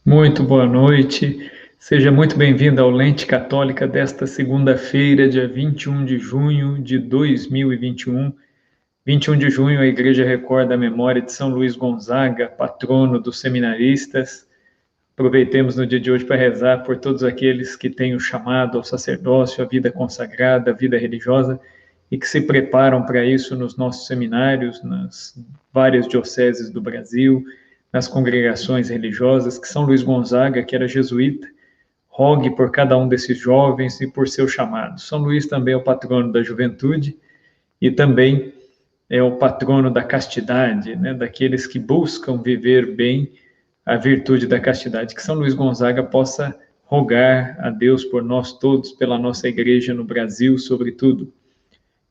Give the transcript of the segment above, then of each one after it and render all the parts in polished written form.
Muito boa noite, seja muito bem-vindo ao Lente Católica desta segunda-feira, dia 21 de junho de 2021. 21 de junho, a Igreja recorda a memória de São Luís Gonzaga, patrono dos seminaristas. Aproveitemos no dia de hoje para rezar por todos aqueles que têm o chamado ao sacerdócio, a vida consagrada, a vida religiosa, e que se preparam para isso nos nossos seminários, nas várias dioceses do Brasil, nas congregações religiosas, que São Luís Gonzaga, que era jesuíta, rogue por cada um desses jovens e por seu chamado. São Luís também é o patrono da juventude e também é o patrono da castidade, né, daqueles que buscam viver bem a virtude da castidade. Que São Luís Gonzaga possa rogar a Deus por nós todos, pela nossa igreja no Brasil, sobretudo.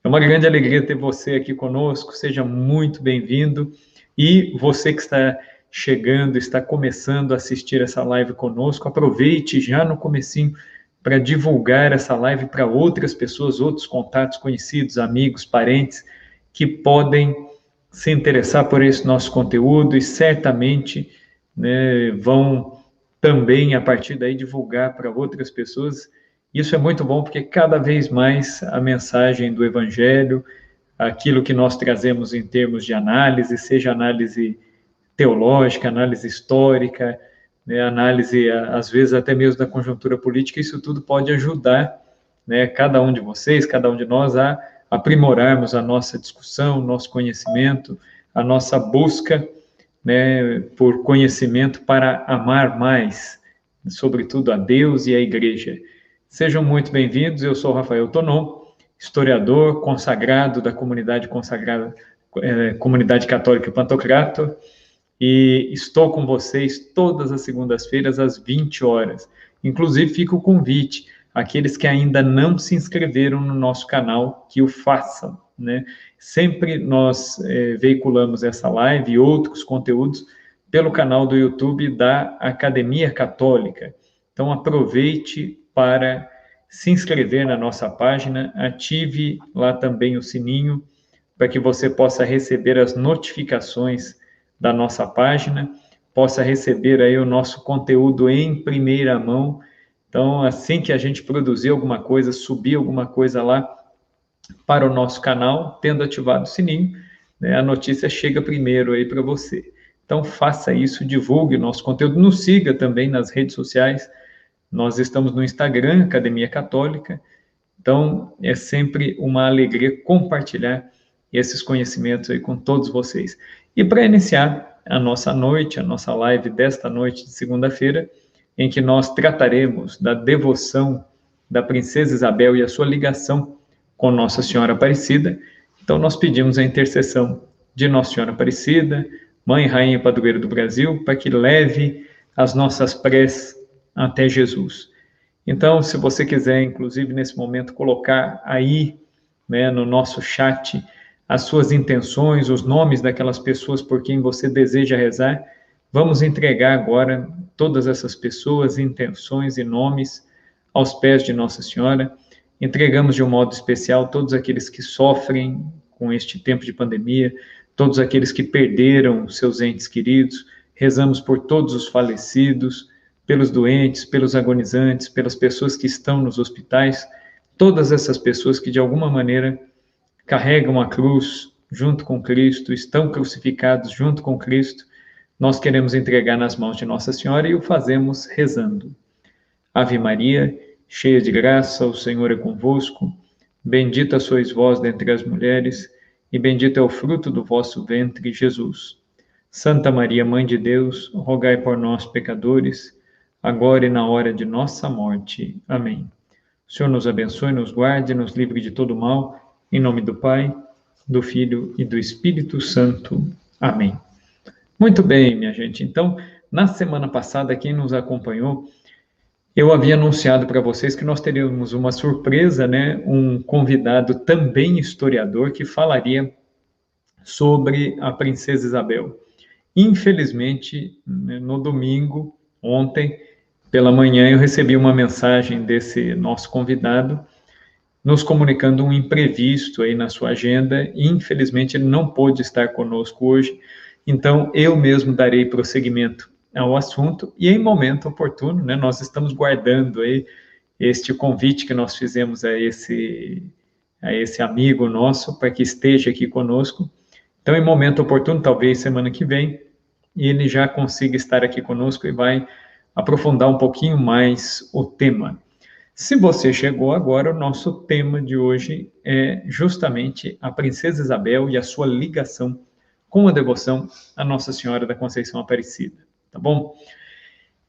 É uma grande alegria ter você aqui conosco, seja muito bem-vindo. E você que está chegando, está começando a assistir essa live conosco, aproveite já no comecinho para divulgar essa live para outras pessoas, outros contatos, conhecidos, amigos, parentes, que podem se interessar por esse nosso conteúdo e certamente, né, vão também, a partir daí, divulgar para outras pessoas. Isso é muito bom, porque cada vez mais a mensagem do Evangelho, aquilo que nós trazemos em termos de análise, seja análise teológica, análise histórica, né, análise, às vezes, até mesmo da conjuntura política, isso tudo pode ajudar, né, cada um de vocês, cada um de nós, a aprimorarmos a nossa discussão, nosso conhecimento, a nossa busca, né, por conhecimento para amar mais, sobretudo a Deus e a Igreja. Sejam muito bem-vindos, eu sou Rafael Tonon, historiador consagrado da comunidade católica Pantocrator, e estou com vocês todas as segundas-feiras às 20 horas. Inclusive, fica o convite, aqueles que ainda não se inscreveram no nosso canal, que o façam, né? Sempre nós veiculamos essa live e outros conteúdos pelo canal do YouTube da Academia Católica. Então, aproveite para se inscrever na nossa página, ative lá também o sininho para que você possa receber as notificações da nossa página, possa receber aí o nosso conteúdo em primeira mão. Então, assim que a gente produzir alguma coisa, subir alguma coisa lá para o nosso canal, tendo ativado o sininho, né, a notícia chega primeiro aí para você. Então, faça isso, divulgue o nosso conteúdo, nos siga também nas redes sociais. Nós estamos no Instagram, Academia Católica. Então, é sempre uma alegria compartilhar esses conhecimentos aí com todos vocês. E para iniciar a nossa noite, a nossa live desta noite de segunda-feira, em que nós trataremos da devoção da Princesa Isabel e a sua ligação com Nossa Senhora Aparecida, então nós pedimos a intercessão de Nossa Senhora Aparecida, Mãe e Rainha Padroeira do Brasil, para que leve as nossas preces até Jesus. Então, se você quiser, inclusive, nesse momento, colocar aí, né, no nosso chat, as suas intenções, os nomes daquelas pessoas por quem você deseja rezar, vamos entregar agora todas essas pessoas, intenções e nomes aos pés de Nossa Senhora. Entregamos de um modo especial todos aqueles que sofrem com este tempo de pandemia, todos aqueles que perderam seus entes queridos, rezamos por todos os falecidos, pelos doentes, pelos agonizantes, pelas pessoas que estão nos hospitais, todas essas pessoas que de alguma maneira carregam a cruz junto com Cristo, estão crucificados junto com Cristo, nós queremos entregar nas mãos de Nossa Senhora e o fazemos rezando. Ave Maria, cheia de graça, o Senhor é convosco, bendita sois vós dentre as mulheres, e bendito é o fruto do vosso ventre, Jesus. Santa Maria, Mãe de Deus, rogai por nós, pecadores, agora e na hora de nossa morte. Amém. O Senhor nos abençoe, nos guarde, nos livre de todo mal, em nome do Pai, do Filho e do Espírito Santo. Amém. Muito bem, minha gente. Então, na semana passada, quem nos acompanhou, eu havia anunciado para vocês que nós teríamos uma surpresa, né? Um convidado também historiador que falaria sobre a Princesa Isabel. Infelizmente, no domingo, ontem, pela manhã, eu recebi uma mensagem desse nosso convidado, nos comunicando um imprevisto aí na sua agenda, e infelizmente ele não pôde estar conosco hoje, então eu mesmo darei prosseguimento ao assunto, e em momento oportuno, né, nós estamos guardando aí este convite que nós fizemos a esse amigo nosso, para que esteja aqui conosco. Então, em momento oportuno, talvez semana que vem, ele já consiga estar aqui conosco e vai aprofundar um pouquinho mais o tema. Se você chegou agora, o nosso tema de hoje é justamente a Princesa Isabel e a sua ligação com a devoção à Nossa Senhora da Conceição Aparecida, tá bom?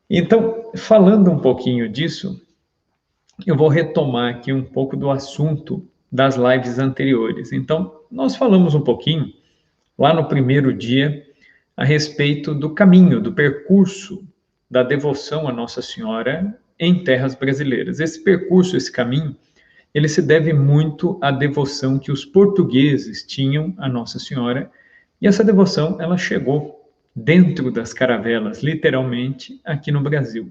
Então, falando um pouquinho disso, eu vou retomar aqui um pouco do assunto das lives anteriores. Então, nós falamos um pouquinho, lá no primeiro dia, a respeito do caminho, do percurso da devoção à Nossa Senhora em terras brasileiras. Esse percurso, esse caminho, ele se deve muito à devoção que os portugueses tinham à Nossa Senhora, e essa devoção, ela chegou dentro das caravelas, literalmente, aqui no Brasil.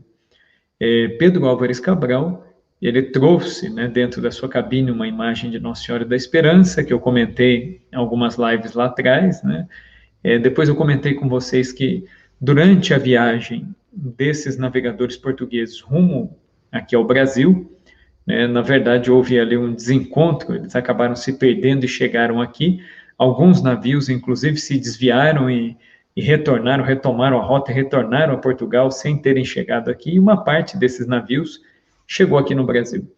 Pedro Álvares Cabral, ele trouxe, né, dentro da sua cabine, uma imagem de Nossa Senhora da Esperança, que eu comentei em algumas lives lá atrás, né? Depois eu comentei com vocês que, durante a viagem desses navegadores portugueses rumo aqui ao Brasil, né, na verdade houve ali um desencontro, eles acabaram se perdendo e chegaram aqui. Alguns navios, inclusive, se desviaram e retomaram a rota e retornaram a Portugal sem terem chegado aqui, e uma parte desses navios chegou aqui no Brasil.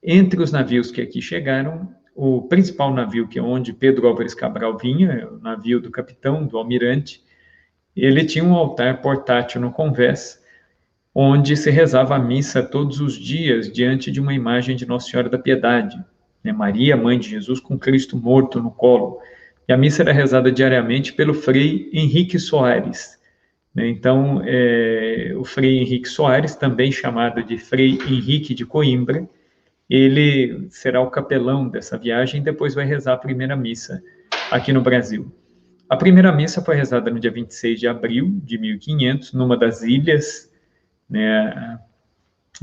Entre os navios que aqui chegaram, o principal navio, que é onde Pedro Álvares Cabral vinha, o navio do capitão, do almirante, ele tinha um altar portátil no convés, onde se rezava a missa todos os dias diante de uma imagem de Nossa Senhora da Piedade, né? Maria, mãe de Jesus, com Cristo morto no colo. E a missa era rezada diariamente pelo Frei Henrique Soares. Então, o Frei Henrique Soares, também chamado de Frei Henrique de Coimbra, ele será o capelão dessa viagem e depois vai rezar a primeira missa aqui no Brasil. A primeira missa foi rezada no dia 26 de abril de 1500, numa das ilhas, né,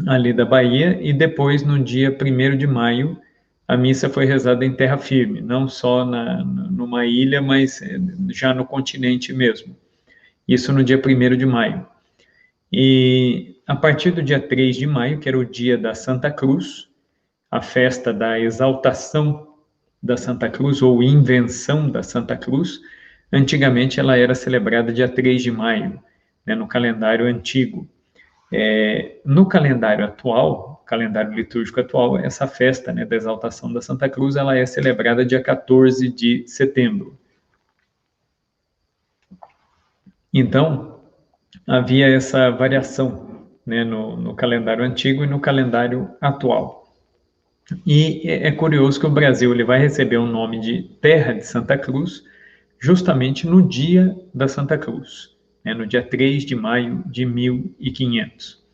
ali da Bahia, e depois, no dia 1º de maio, a missa foi rezada em terra firme, não só numa ilha, mas já no continente mesmo. Isso no dia 1º de maio. E a partir do dia 3 de maio, que era o dia da Santa Cruz, a festa da exaltação da Santa Cruz, ou invenção da Santa Cruz, antigamente ela era celebrada dia 3 de maio, né, no calendário antigo. No calendário atual, calendário litúrgico atual, essa festa, né, da exaltação da Santa Cruz, ela é celebrada dia 14 de setembro. Então, havia essa variação, né, no calendário antigo e no calendário atual. E é curioso que o Brasil ele vai receber o nome de Terra de Santa Cruz justamente no dia da Santa Cruz, né, no dia 3 de maio de 1500.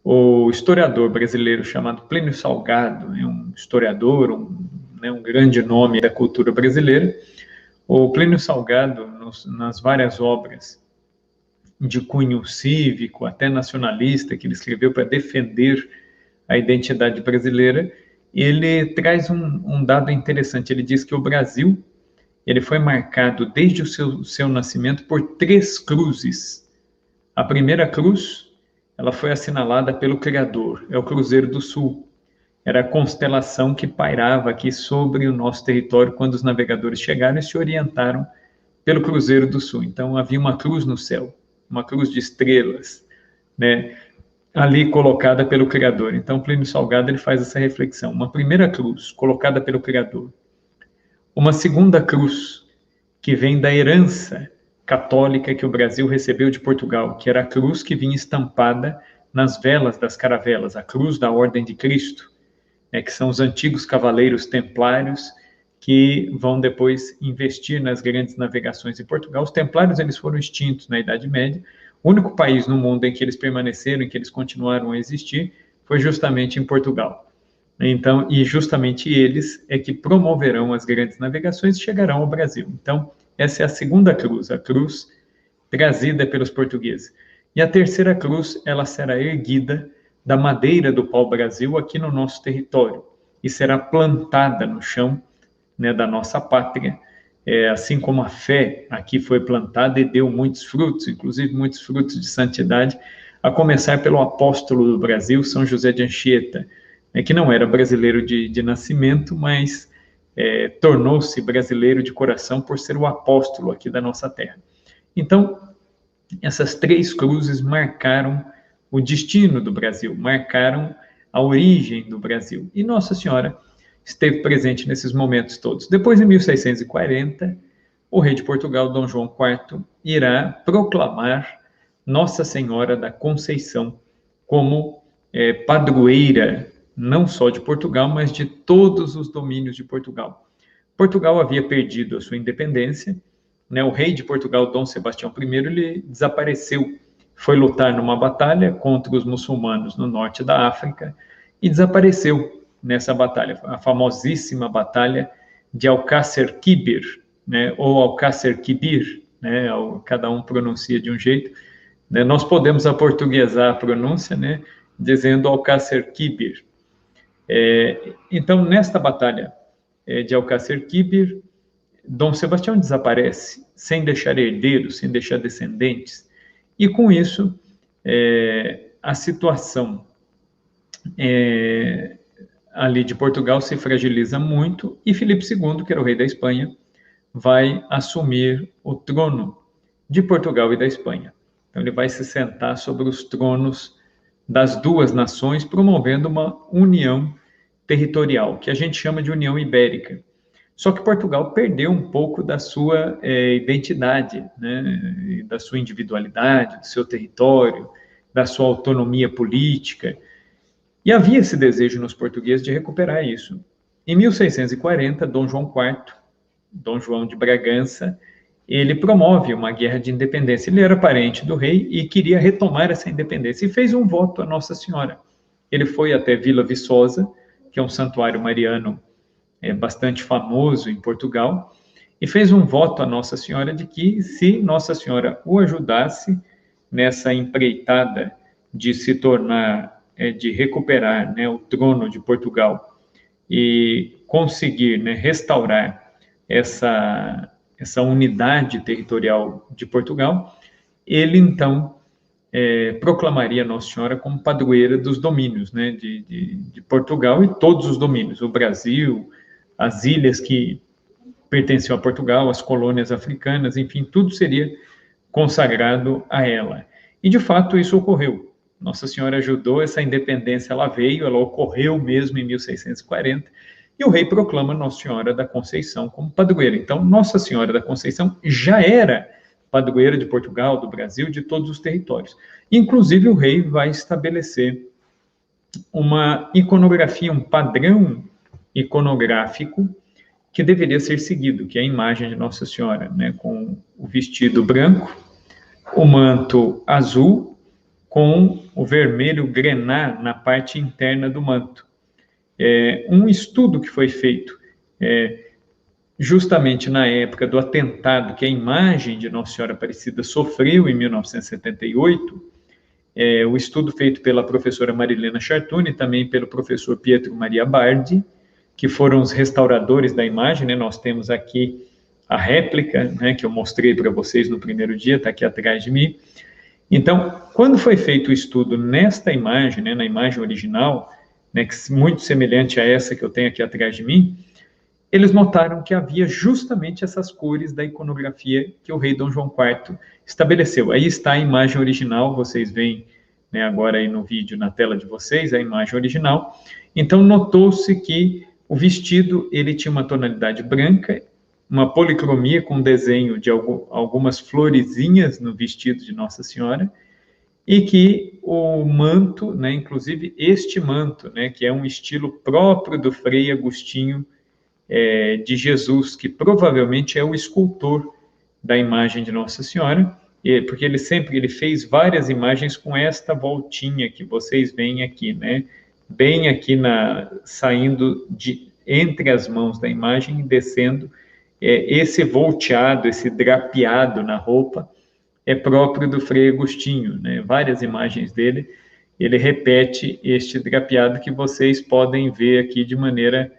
O historiador brasileiro chamado Plínio Salgado, é um historiador, um grande nome da cultura brasileira. O Plínio Salgado, nas várias obras de cunho cívico, até nacionalista, que ele escreveu para defender a identidade brasileira, ele traz um dado interessante. Ele diz que o Brasil ele foi marcado desde o seu nascimento por 3 cruzes. A primeira cruz, ela foi assinalada pelo Criador, é o Cruzeiro do Sul. Era a constelação que pairava aqui sobre o nosso território quando os navegadores chegaram e se orientaram pelo Cruzeiro do Sul. Então havia uma cruz no céu, uma cruz de estrelas, né, ali colocada pelo Criador. Então Plínio Salgado ele faz essa reflexão. Uma primeira cruz colocada pelo Criador. Uma segunda cruz que vem da herança católica que o Brasil recebeu de Portugal, que era a cruz que vinha estampada nas velas das caravelas, a cruz da Ordem de Cristo, né, que são os antigos cavaleiros templários que vão depois investir nas grandes navegações em Portugal. Os templários eles foram extintos na Idade Média. O único país no mundo em que eles permaneceram, em que eles continuaram a existir, foi justamente em Portugal. Então, e justamente eles é que promoverão as grandes navegações e chegarão ao Brasil. Então, essa é a segunda cruz, a cruz trazida pelos portugueses. E a terceira cruz, ela será erguida da madeira do pau-brasil aqui no nosso território e será plantada no chão, né, da nossa pátria, assim como a fé aqui foi plantada e deu muitos frutos, inclusive muitos frutos de santidade, a começar pelo apóstolo do Brasil, São José de Anchieta, que não era brasileiro de nascimento, mas tornou-se brasileiro de coração por ser o apóstolo aqui da nossa terra. Então, essas 3 cruzes marcaram o destino do Brasil, marcaram a origem do Brasil. E Nossa Senhora esteve presente nesses momentos todos. Depois, em 1640, o rei de Portugal, Dom João IV, irá proclamar Nossa Senhora da Conceição como padroeira não só de Portugal, mas de todos os domínios de Portugal. Portugal havia perdido a sua independência, né? O rei de Portugal, Dom Sebastião I, ele desapareceu, foi lutar numa batalha contra os muçulmanos no norte da África e desapareceu nessa batalha, a famosíssima batalha de Alcácer Quibir, né? Ou Alcácer Quibir, né? Cada um pronuncia de um jeito, né? Nós podemos aportuguesar a pronúncia, né? Dizendo Alcácer Quibir. Então, nesta batalha de Alcácer Quibir, Dom Sebastião desaparece, sem deixar herdeiros, sem deixar descendentes, e com isso, a situação ali de Portugal se fragiliza muito, e Filipe II, que era o rei da Espanha, vai assumir o trono de Portugal e da Espanha. Então, ele vai se sentar sobre os tronos das 2 nações, promovendo uma união territorial, que a gente chama de União Ibérica. Só que Portugal perdeu um pouco da sua identidade, né, da sua individualidade, do seu território, da sua autonomia política. E havia esse desejo nos portugueses de recuperar isso. Em 1640, Dom João IV, Dom João de Bragança, ele promove uma guerra de independência. Ele era parente do rei e queria retomar essa independência e fez um voto a Nossa Senhora. Ele foi até Vila Viçosa, que é um santuário mariano bastante famoso em Portugal, e fez um voto a Nossa Senhora de que, se Nossa Senhora o ajudasse nessa empreitada de se tornar, de recuperar, né, o trono de Portugal e conseguir, né, restaurar essa unidade territorial de Portugal, ele então proclamaria Nossa Senhora como padroeira dos domínios, né, de Portugal e todos os domínios, o Brasil, as ilhas que pertenciam a Portugal, as colônias africanas, enfim, tudo seria consagrado a ela. E, de fato, isso ocorreu. Nossa Senhora ajudou, essa independência ela veio, ela ocorreu mesmo em 1640, e o rei proclama Nossa Senhora da Conceição como padroeira. Então, Nossa Senhora da Conceição já era padroeira de Portugal, do Brasil, de todos os territórios. Inclusive, o rei vai estabelecer uma iconografia, um padrão iconográfico que deveria ser seguido, que é a imagem de Nossa Senhora, né, com o vestido branco, o manto azul, com o vermelho grená na parte interna do manto. Um estudo que foi feito justamente na época do atentado que a imagem de Nossa Senhora Aparecida sofreu em 1978, o estudo feito pela professora Marilena Chartuni e também pelo professor Pietro Maria Bardi, que foram os restauradores da imagem, né? Nós temos aqui a réplica, né, que eu mostrei para vocês no primeiro dia, está aqui atrás de mim. Então, quando foi feito o estudo nesta imagem, né, na imagem original, né, que é muito semelhante a essa que eu tenho aqui atrás de mim, eles notaram que havia justamente essas cores da iconografia que o rei Dom João IV estabeleceu. Aí está a imagem original, vocês veem, né, agora aí no vídeo, na tela de vocês, a imagem original. Então, notou-se que o vestido, ele tinha uma tonalidade branca, uma policromia com desenho de algumas florezinhas no vestido de Nossa Senhora, e que o manto, né, inclusive este manto, né, que é um estilo próprio do Frei Agostinho de Jesus, que provavelmente é o escultor da imagem de Nossa Senhora, porque ele fez várias imagens com esta voltinha que vocês veem aqui, né? Bem aqui saindo entre as mãos da imagem e descendo, esse volteado, esse drapeado na roupa é próprio do Frei Agostinho, né? Várias imagens dele, ele repete este drapeado que vocês podem ver aqui de maneira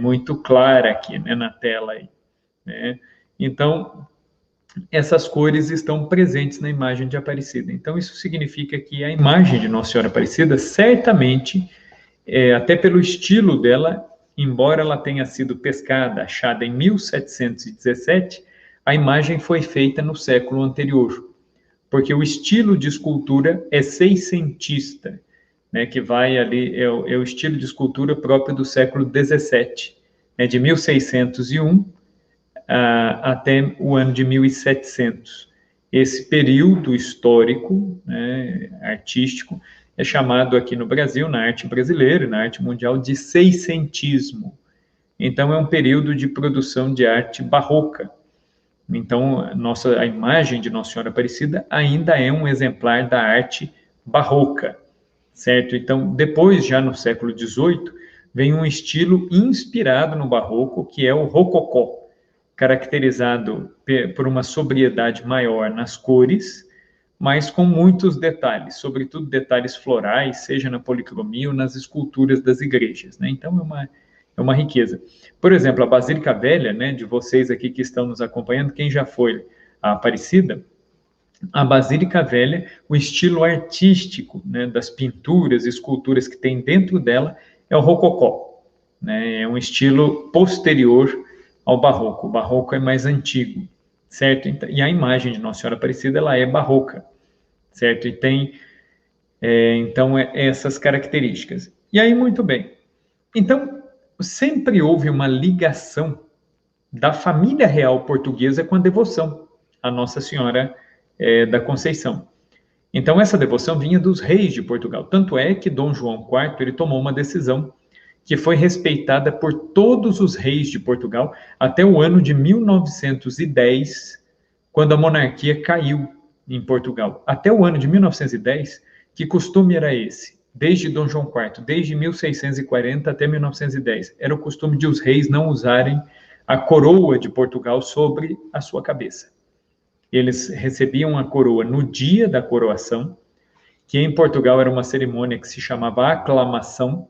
muito clara aqui, né, na tela aí, né? Então, essas cores estão presentes na imagem de Aparecida. Então, isso significa que a imagem de Nossa Senhora Aparecida, certamente, até pelo estilo dela, embora ela tenha sido pescada, achada em 1717, a imagem foi feita no século anterior, porque o estilo de escultura é seiscentista, né, que vai ali, é o estilo de escultura próprio do século XVII, né, de 1601 até o ano de 1700. Esse período histórico, né, artístico, é chamado aqui no Brasil, na arte brasileira e na arte mundial, de seiscentismo. Então, é um período de produção de arte barroca. Então, a imagem de Nossa Senhora Aparecida ainda é um exemplar da arte barroca, certo? Então, depois, já no século XVIII, vem um estilo inspirado no barroco, que é o rococó, caracterizado por uma sobriedade maior nas cores, mas com muitos detalhes, sobretudo detalhes florais, seja na policromia ou nas esculturas das igrejas, né? Então, é uma riqueza. Por exemplo, a Basílica Velha, né, de vocês aqui que estão nos acompanhando, quem já foi a Aparecida, a Basílica Velha, o estilo artístico, né, das pinturas e esculturas que tem dentro dela é o rococó, né? É um estilo posterior ao barroco. O barroco é mais antigo, certo? E a imagem de Nossa Senhora Aparecida, ela é barroca, certo? E tem, então, essas características. E aí, muito bem. Então, sempre houve uma ligação da família real portuguesa com a devoção à Nossa Senhora da Conceição. Então, essa devoção vinha dos reis de Portugal. Tanto é que Dom João IV ele tomou uma decisão que foi respeitada por todos os reis de Portugal até o ano de 1910, quando a monarquia caiu em Portugal. Até o ano de 1910, que costume era esse? desde Dom João IV, desde 1640 até 1910. Era o costume de os reis não usarem a coroa de Portugal sobre a sua cabeça. Eles recebiam a coroa no dia da coroação, que em Portugal era uma cerimônia que se chamava aclamação,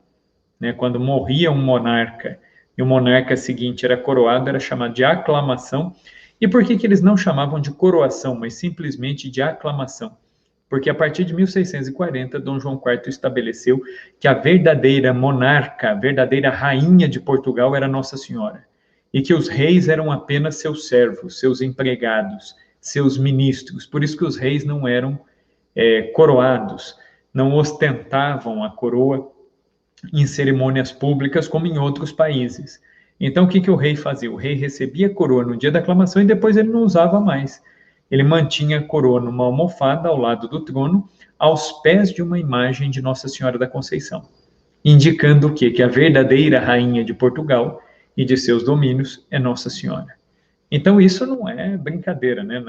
né? Quando morria um monarca e o monarca seguinte era coroado, era chamado de aclamação. E por que eles não chamavam de coroação, mas simplesmente de aclamação? Porque a partir de 1640, Dom João IV estabeleceu que a verdadeira monarca, a verdadeira rainha de Portugal era Nossa Senhora, e que os reis eram apenas seus servos, seus empregados, seus ministros. Por isso que os reis não eram coroados, não ostentavam a coroa em cerimônias públicas como em outros países. Então, o que o rei fazia? O rei recebia a coroa no dia da aclamação e depois ele não usava mais. Ele mantinha a coroa numa almofada ao lado do trono, aos pés de uma imagem de Nossa Senhora da Conceição, indicando o quê? Que a verdadeira rainha de Portugal e de seus domínios é Nossa Senhora. Então, isso não é brincadeira, né?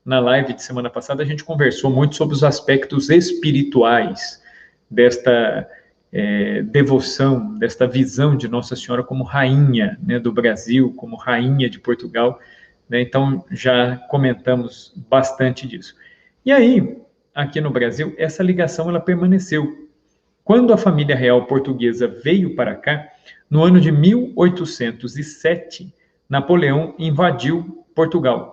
Na live de semana passada, a gente conversou muito sobre os aspectos espirituais desta devoção, desta visão de Nossa Senhora como rainha, né, do Brasil, como rainha de Portugal, né? Então, já comentamos bastante disso. E aí, aqui no Brasil, essa ligação ela permaneceu. Quando a família real portuguesa veio para cá, no ano de 1807, Napoleão invadiu Portugal.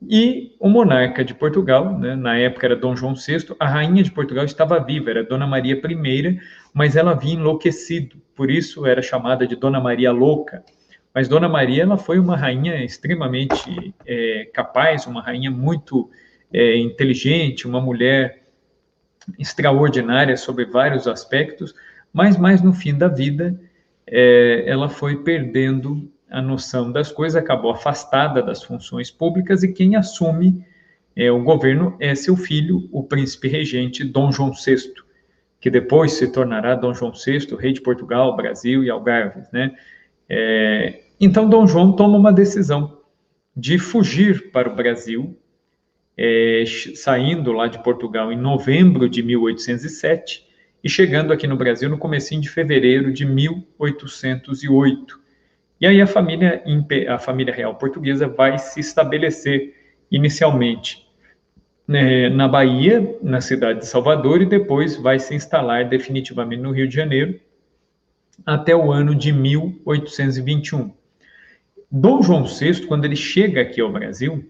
E o monarca de Portugal, né, na época era Dom João VI, a rainha de Portugal estava viva, era Dona Maria I, mas ela havia enlouquecido, por isso era chamada de Dona Maria Louca. Mas Dona Maria ela foi uma rainha extremamente capaz, uma rainha muito inteligente, uma mulher extraordinária sobre vários aspectos, mas mais no fim da vida ela foi perdendo a noção das coisas, acabou afastada das funções públicas e quem assume o governo é seu filho, o príncipe regente Dom João VI, que depois se tornará Dom João VI, rei de Portugal, Brasil e Algarves, né? Então Dom João toma uma decisão de fugir para o Brasil, saindo lá de Portugal em novembro de 1807 e chegando aqui no Brasil no comecinho de fevereiro de 1808. E aí a família real portuguesa vai se estabelecer inicialmente na Bahia, na cidade de Salvador, e depois vai se instalar definitivamente no Rio de Janeiro, até o ano de 1821. Dom João VI, quando ele chega aqui ao Brasil,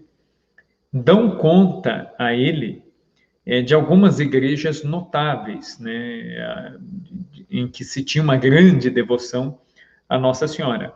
dão conta a ele de algumas igrejas notáveis, né, em que se tinha uma grande devoção a Nossa Senhora.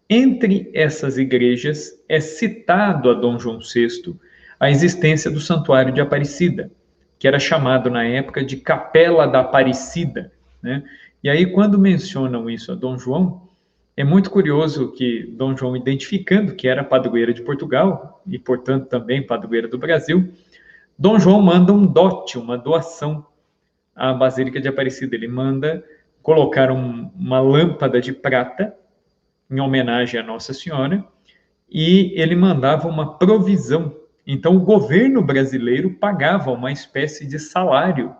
Entre essas igrejas é citado a Dom João VI a existência do Santuário de Aparecida, que era chamado na época de Capela da Aparecida, né? E aí quando mencionam isso a Dom João, é muito curioso que Dom João, identificando que era padroeira de Portugal e portanto também padroeira do Brasil, Dom João manda um dote, uma doação à Basílica de Aparecida. Ele manda colocar uma lâmpada de prata em homenagem a Nossa Senhora, e ele mandava uma provisão. Então, o governo brasileiro pagava uma espécie de salário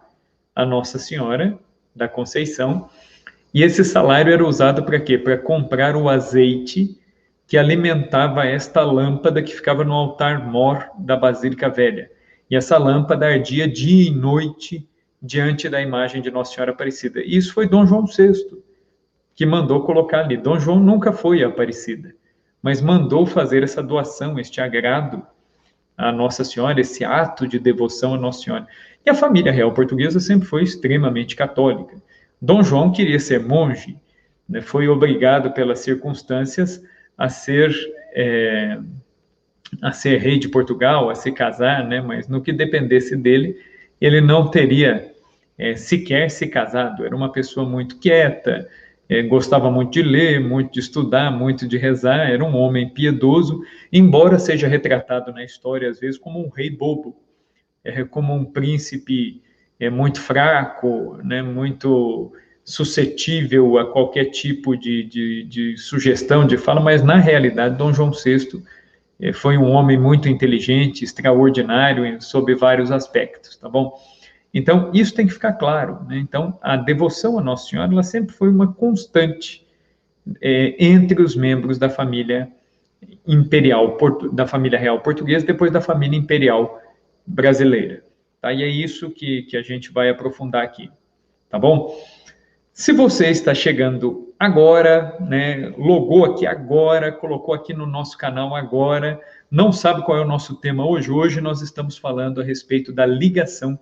a Nossa Senhora da Conceição, e esse salário era usado para quê? Para comprar o azeite que alimentava esta lâmpada que ficava no altar-mor da Basílica Velha. E essa lâmpada ardia dia e noite diante da imagem de Nossa Senhora Aparecida. E isso foi Dom João VI que mandou colocar ali. Dom João nunca foi a Aparecida, mas mandou fazer essa doação, este agrado a Nossa Senhora, esse ato de devoção a Nossa Senhora. E a família real portuguesa sempre foi extremamente católica. Dom João queria ser monge, né, foi obrigado pelas circunstâncias a ser rei de Portugal, a se casar, né, mas no que dependesse dele, ele não teria sequer se casado. Era uma pessoa muito quieta, gostava muito de ler, muito de estudar, muito de rezar, era um homem piedoso, embora seja retratado na história, às vezes, como um rei bobo, como um príncipe muito fraco, né, muito suscetível a qualquer tipo de sugestão, de fala, mas, na realidade, Dom João VI foi um homem muito inteligente, extraordinário, sob vários aspectos, tá bom? Então, isso tem que ficar claro, né? Então, a devoção a Nossa Senhora, ela sempre foi uma constante entre os membros da família imperial, da família real portuguesa, depois da família imperial brasileira. Tá? E é isso que a gente vai aprofundar aqui, tá bom? Se você está chegando agora, né, logou aqui agora, colocou aqui no nosso canal agora, não sabe qual é o nosso tema hoje? Hoje nós estamos falando a respeito da ligação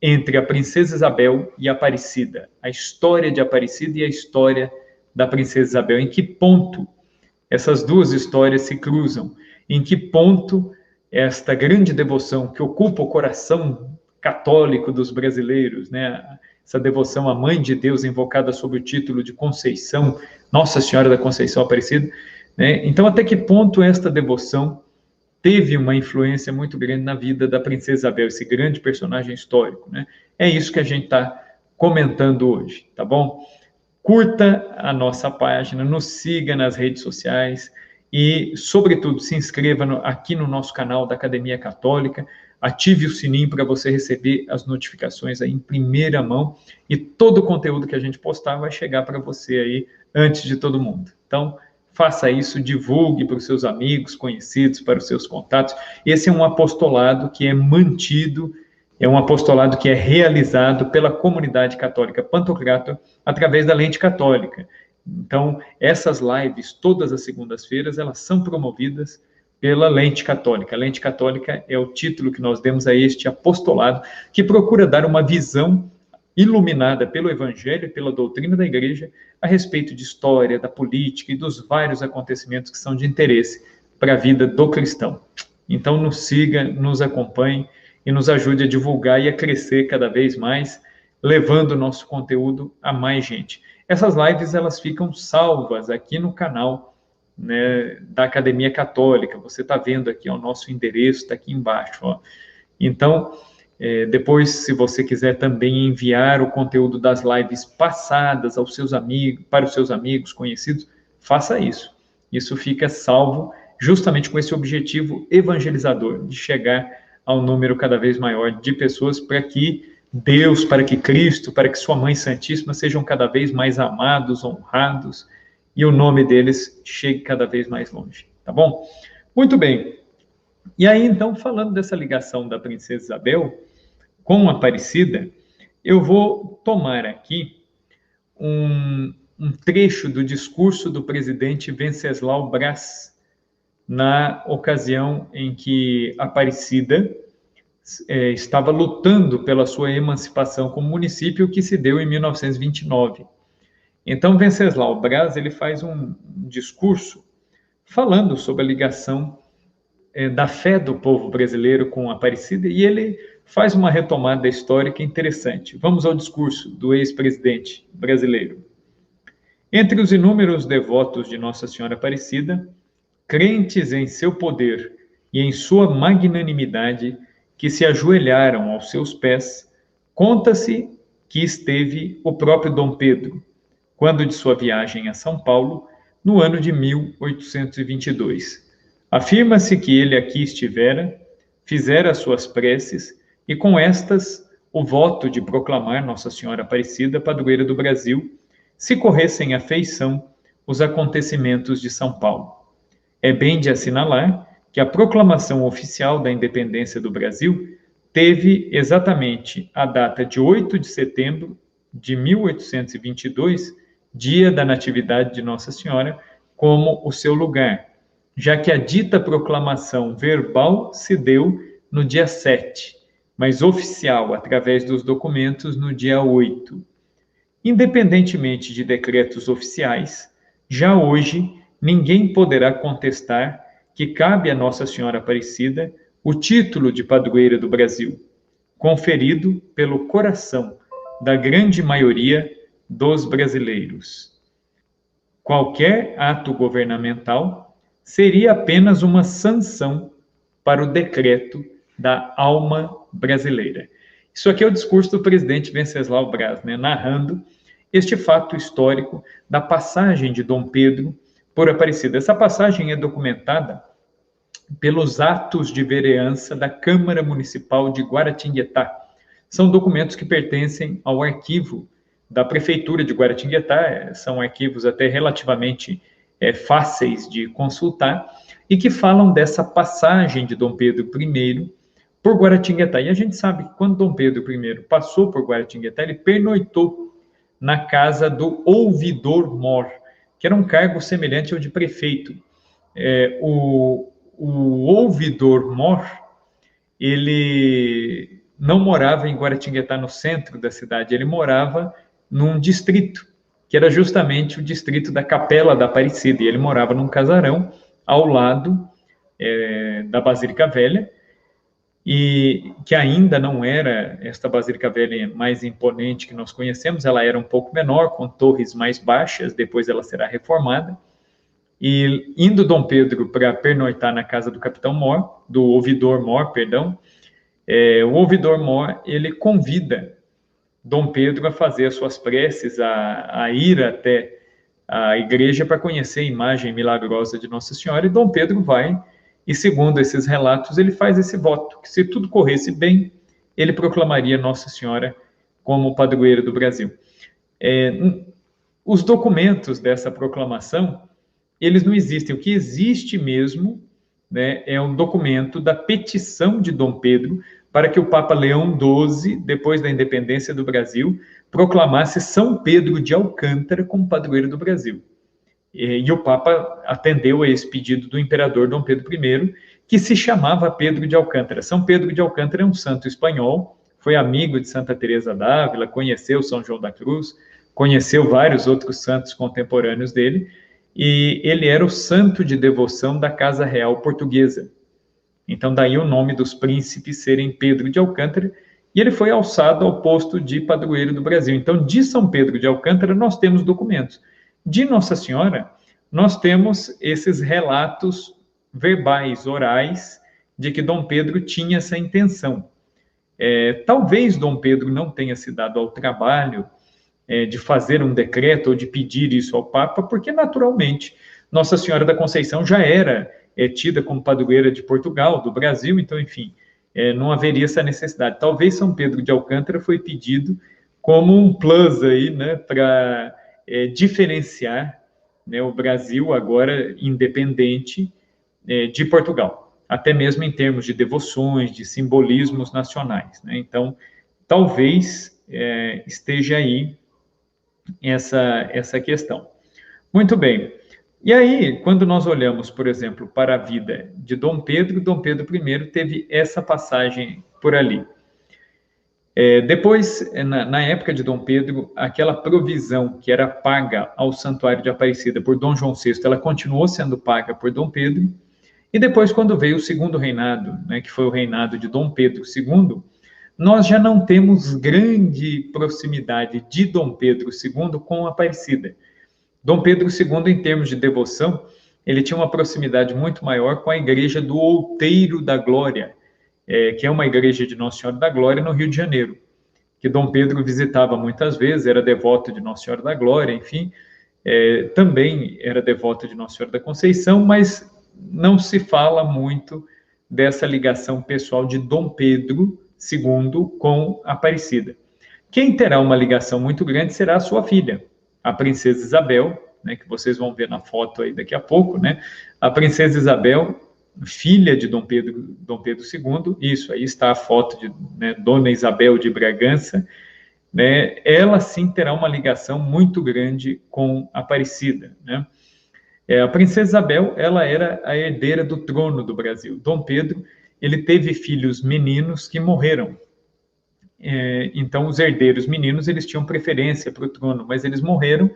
entre a princesa Isabel e a Aparecida, a história de Aparecida e a história da princesa Isabel. Em que ponto essas duas histórias se cruzam? Em que ponto esta grande devoção que ocupa o coração católico dos brasileiros, né? Essa devoção à Mãe de Deus invocada sob o título de Conceição, Nossa Senhora da Conceição Aparecida, né? Então, até que ponto esta devoção teve uma influência muito grande na vida da princesa Isabel, esse grande personagem histórico, né? É isso que a gente está comentando hoje, tá bom? Curta a nossa página, nos siga nas redes sociais e, sobretudo, se inscreva aqui no nosso canal da Academia Católica, ative o sininho para você receber as notificações aí em primeira mão e todo o conteúdo que a gente postar vai chegar para você aí antes de todo mundo. Então, faça isso, divulgue para os seus amigos, conhecidos, para os seus contatos. Esse é um apostolado que é mantido, é um apostolado que é realizado pela comunidade católica pantocrata através da Lente Católica. Então, essas lives, todas as segundas-feiras, elas são promovidas pela Lente Católica. A Lente Católica é o título que nós demos a este apostolado, que procura dar uma visão iluminada pelo Evangelho e pela doutrina da Igreja a respeito de história, da política e dos vários acontecimentos que são de interesse para a vida do cristão. Então, nos siga, nos acompanhe e nos ajude a divulgar e a crescer cada vez mais, levando o nosso conteúdo a mais gente. Essas lives, elas ficam salvas aqui no canal, né, da Academia Católica. Você está vendo aqui, o nosso endereço está aqui embaixo, ó. Então, depois, se você quiser também enviar o conteúdo das lives passadas aos seus amigos, para os seus amigos, conhecidos, faça isso. Isso fica salvo justamente com esse objetivo evangelizador, de chegar a um número cada vez maior de pessoas para que Deus, para que Cristo, para que sua Mãe Santíssima sejam cada vez mais amados, honrados, e o nome deles chegue cada vez mais longe, tá bom? Muito bem. E aí, então, falando dessa ligação da princesa Isabel com Aparecida, eu vou tomar aqui um trecho do discurso do presidente Venceslau Braz, na ocasião em que Aparecida estava lutando pela sua emancipação como município, que se deu em 1929. Então, Venceslau Braz, ele faz um discurso falando sobre a ligação da fé do povo brasileiro com Aparecida, e ele faz uma retomada histórica interessante. Vamos ao discurso do ex-presidente brasileiro. Entre os inúmeros devotos de Nossa Senhora Aparecida, crentes em seu poder e em sua magnanimidade, que se ajoelharam aos seus pés, conta-se que esteve o próprio Dom Pedro, quando de sua viagem a São Paulo, no ano de 1822. Afirma-se que ele aqui estivera, fizera as suas preces, e com estas o voto de proclamar Nossa Senhora Aparecida, padroeira do Brasil, se corressem à feição os acontecimentos de São Paulo. É bem de assinalar que a proclamação oficial da independência do Brasil teve exatamente a data de 8 de setembro de 1822, dia da Natividade de Nossa Senhora, como o seu lugar, já que a dita proclamação verbal se deu no dia 7, mas oficial, através dos documentos, no dia 8. Independentemente de decretos oficiais, já hoje ninguém poderá contestar que cabe a Nossa Senhora Aparecida o título de padroeira do Brasil, conferido pelo coração da grande maioria dos brasileiros. Qualquer ato governamental seria apenas uma sanção para o decreto da alma brasileira. Isso aqui é o discurso do presidente Venceslau Braz, né, narrando este fato histórico da passagem de Dom Pedro por Aparecida. Essa passagem é documentada pelos atos de vereança da Câmara Municipal de Guaratinguetá, são documentos que pertencem ao arquivo da Prefeitura de Guaratinguetá, são arquivos até relativamente fáceis de consultar, e que falam dessa passagem de Dom Pedro I por Guaratinguetá. E a gente sabe que quando Dom Pedro I passou por Guaratinguetá, ele pernoitou na casa do ouvidor-mor, que era um cargo semelhante ao de prefeito. O ouvidor-mor, ele não morava em Guaratinguetá, no centro da cidade, ele morava num distrito, que era justamente o distrito da Capela da Aparecida, e ele morava num casarão ao lado da Basílica Velha, e que ainda não era esta Basílica Velha mais imponente que nós conhecemos, ela era um pouco menor, com torres mais baixas, depois ela será reformada. E indo Dom Pedro para pernoitar na casa do capitão Mor, do ouvidor Mor, perdão, o ouvidor Mor, ele convida Dom Pedro a fazer as suas preces, a ir até a igreja para conhecer a imagem milagrosa de Nossa Senhora, e Dom Pedro vai, e segundo esses relatos, ele faz esse voto, que se tudo corresse bem, ele proclamaria Nossa Senhora como padroeira do Brasil. Os documentos dessa proclamação, eles não existem. O que existe mesmo, né, é um documento da petição de Dom Pedro para que o Papa Leão XII, depois da independência do Brasil, proclamasse São Pedro de Alcântara como padroeiro do Brasil. E o Papa atendeu a esse pedido do imperador Dom Pedro I, que se chamava Pedro de Alcântara. São Pedro de Alcântara é um santo espanhol, foi amigo de Santa Teresa d'Ávila, conheceu São João da Cruz, conheceu vários outros santos contemporâneos dele, e ele era o santo de devoção da Casa Real Portuguesa. Então, daí o nome dos príncipes serem Pedro de Alcântara, e ele foi alçado ao posto de padroeiro do Brasil. Então, de São Pedro de Alcântara, nós temos documentos. De Nossa Senhora, nós temos esses relatos verbais, orais, de que Dom Pedro tinha essa intenção. Talvez Dom Pedro não tenha se dado ao trabalho de fazer um decreto ou de pedir isso ao Papa, porque, naturalmente, Nossa Senhora da Conceição já era tida como padroeira de Portugal, do Brasil, então, enfim, não haveria essa necessidade. Talvez São Pedro de Alcântara foi pedido como um plus aí, né, para diferenciar, né, o Brasil agora independente de Portugal, até mesmo em termos de devoções, de simbolismos nacionais, né? Então, talvez esteja aí essa questão. Muito bem. E aí, quando nós olhamos, por exemplo, para a vida de Dom Pedro I teve essa passagem por ali. Depois, na época de Dom Pedro, aquela provisão que era paga ao Santuário de Aparecida por Dom João VI, ela continuou sendo paga por Dom Pedro. E depois, quando veio o segundo reinado, né, que foi o reinado de Dom Pedro II, nós já não temos grande proximidade de Dom Pedro II com Aparecida. Dom Pedro II, em termos de devoção, ele tinha uma proximidade muito maior com a igreja do Outeiro da Glória, que é uma igreja de Nossa Senhora da Glória no Rio de Janeiro, que Dom Pedro visitava muitas vezes, era devoto de Nossa Senhora da Glória, enfim, também era devoto de Nossa Senhora da Conceição, mas não se fala muito dessa ligação pessoal de Dom Pedro II com Aparecida. Quem terá uma ligação muito grande será a sua filha, a princesa Isabel, né, que vocês vão ver na foto aí daqui a pouco, né? A princesa Isabel, filha de Dom Pedro II, isso, aí está a foto de, né, Dona Isabel de Bragança, né? Ela sim terá uma ligação muito grande com Aparecida, né? A princesa Isabel, ela era a herdeira do trono do Brasil. Dom Pedro, ele teve filhos meninos que morreram. Então, os herdeiros meninos, eles tinham preferência para o trono, mas eles morreram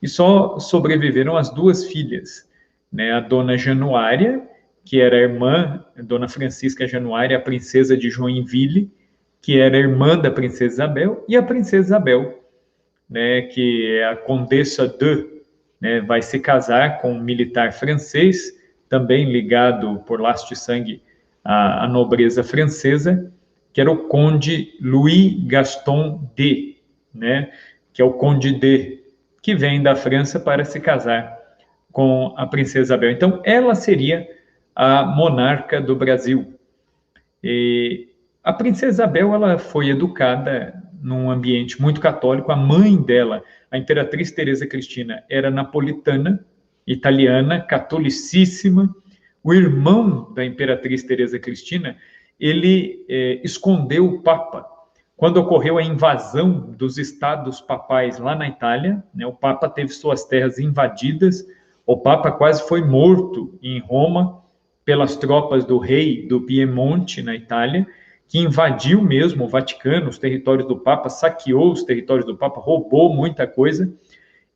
e só sobreviveram as duas filhas, né? A Dona Januária, que era irmã, Dona Francisca Januária, a princesa de Joinville, que era irmã da princesa Isabel, e a princesa Isabel, né, que é a Condessa de, né, vai se casar com um militar francês, também ligado por laço de sangue à nobreza francesa, que era o Conde Louis Gaston de, né, que é o Conde de, que vem da França para se casar com a princesa Isabel. Então, ela seria a monarca do Brasil. E a princesa Isabel, ela foi educada num ambiente muito católico. A mãe dela, a imperatriz Teresa Cristina, era napolitana, italiana, catolicíssima. O irmão da imperatriz Teresa Cristina, ele escondeu o Papa. Quando ocorreu a invasão dos estados papais lá na Itália, né, o Papa teve suas terras invadidas, o Papa quase foi morto em Roma pelas tropas do rei do Piemonte, na Itália, que invadiu mesmo o Vaticano, os territórios do Papa, saqueou os territórios do Papa, roubou muita coisa.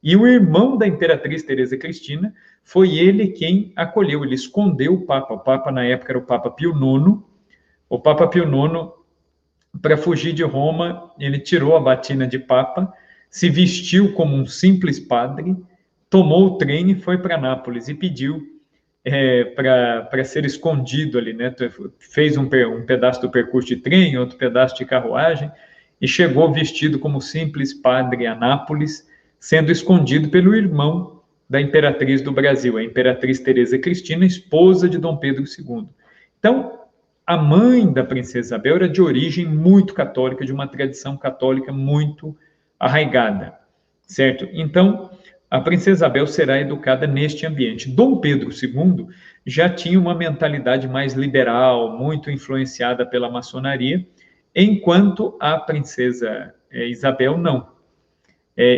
E o irmão da imperatriz Teresa Cristina foi ele quem acolheu, ele escondeu o Papa. O Papa, na época, era o Papa Pio IX. O Papa Pio IX, para fugir de Roma, ele tirou a batina de Papa, se vestiu como um simples padre, tomou o trem e foi para Nápoles e pediu para ser escondido ali, né? Fez um pedaço do percurso de trem, outro pedaço de carruagem, e chegou vestido como simples padre a Nápoles, sendo escondido pelo irmão da imperatriz do Brasil, a imperatriz Teresa Cristina, esposa de Dom Pedro II. Então, a mãe da princesa Isabel era de origem muito católica, de uma tradição católica muito arraigada, certo? Então, a princesa Isabel será educada neste ambiente. Dom Pedro II já tinha uma mentalidade mais liberal, muito influenciada pela maçonaria, enquanto a princesa Isabel não.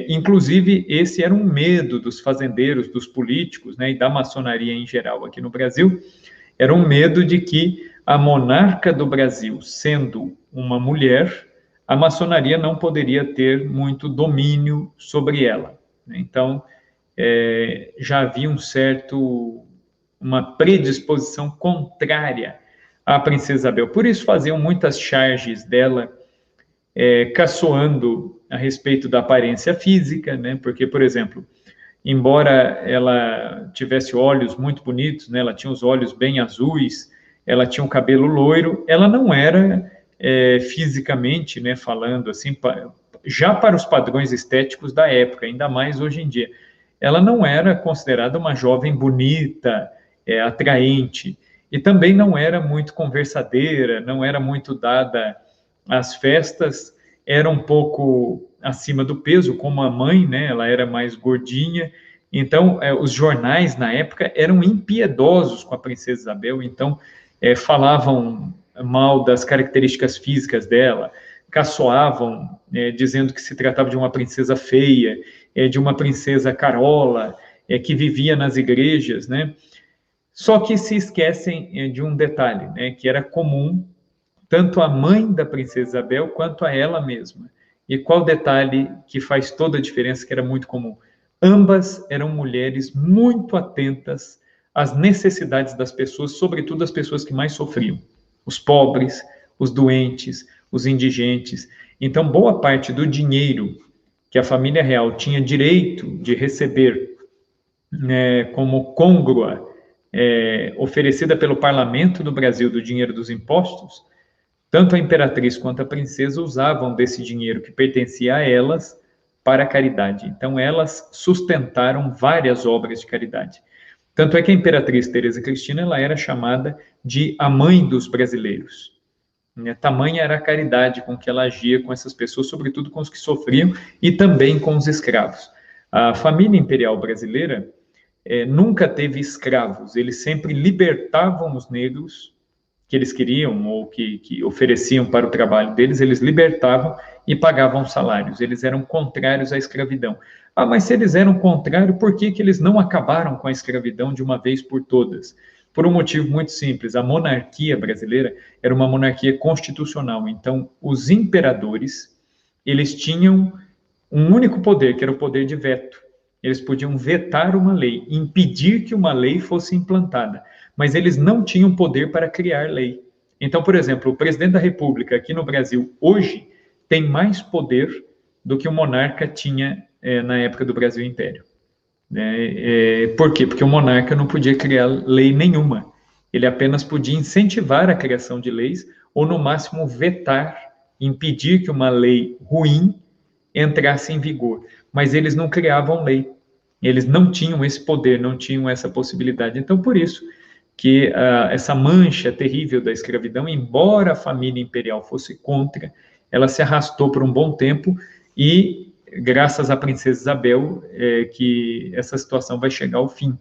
Inclusive, esse era um medo dos fazendeiros, dos políticos, né, e da maçonaria em geral aqui no Brasil, era um medo de que a monarca do Brasil, sendo uma mulher, a maçonaria não poderia ter muito domínio sobre ela. Então, já havia uma predisposição contrária à princesa Isabel. Por isso faziam muitas charges dela, caçoando a respeito da aparência física, né? Porque, por exemplo, embora ela tivesse olhos muito bonitos, né? Ela tinha os olhos bem azuis, ela tinha um cabelo loiro, ela não era fisicamente, né, falando assim, já para os padrões estéticos da época, ainda mais hoje em dia, ela não era considerada uma jovem bonita, atraente, e também não era muito conversadeira, não era muito dada às festas, era um pouco acima do peso, como a mãe, né? Ela era mais gordinha. Então, os jornais na época eram impiedosos com a princesa Isabel, então falavam mal das características físicas dela, caçoavam, dizendo que se tratava de uma princesa feia, de uma princesa carola, que vivia nas igrejas, né? Só que se esquecem de um detalhe, né, que era comum tanto à mãe da princesa Isabel quanto a ela mesma. E qual detalhe que faz toda a diferença, que era muito comum? Ambas eram mulheres muito atentas às necessidades das pessoas, sobretudo as pessoas que mais sofriam, os pobres, os doentes, os indigentes. Então, boa parte do dinheiro que a família real tinha direito de receber, né, como côngrua, oferecida pelo parlamento do Brasil, do dinheiro dos impostos, tanto a imperatriz quanto a princesa usavam desse dinheiro que pertencia a elas para a caridade. Então, elas sustentaram várias obras de caridade. Tanto é que a imperatriz Teresa Cristina, ela era chamada de a mãe dos brasileiros. Tamanha era a caridade com que ela agia com essas pessoas, sobretudo com os que sofriam e também com os escravos. A família imperial brasileira nunca teve escravos, eles sempre libertavam os negros que eles queriam ou que ofereciam para o trabalho deles, eles libertavam e pagavam salários. Eles eram contrários à escravidão. Ah, mas se eles eram contrários, por que eles não acabaram com a escravidão de uma vez por todas? Por um motivo muito simples. A monarquia brasileira era uma monarquia constitucional. Então, os imperadores, eles tinham um único poder, que era o poder de veto. Eles podiam vetar uma lei, impedir que uma lei fosse implantada, mas eles não tinham poder para criar lei. Então, por exemplo, o presidente da República aqui no Brasil, hoje, tem mais poder do que o monarca tinha na época do Brasil Império. Por quê? Porque o monarca não podia criar lei nenhuma. Ele apenas podia incentivar a criação de leis, ou no máximo vetar, impedir que uma lei ruim entrasse em vigor. Mas eles não criavam lei. Eles não tinham esse poder, não tinham essa possibilidade. Então, por isso, que essa mancha terrível da escravidão, embora a família imperial fosse contra, ela se arrastou por um bom tempo e, graças à princesa Isabel, que essa situação vai chegar ao fim,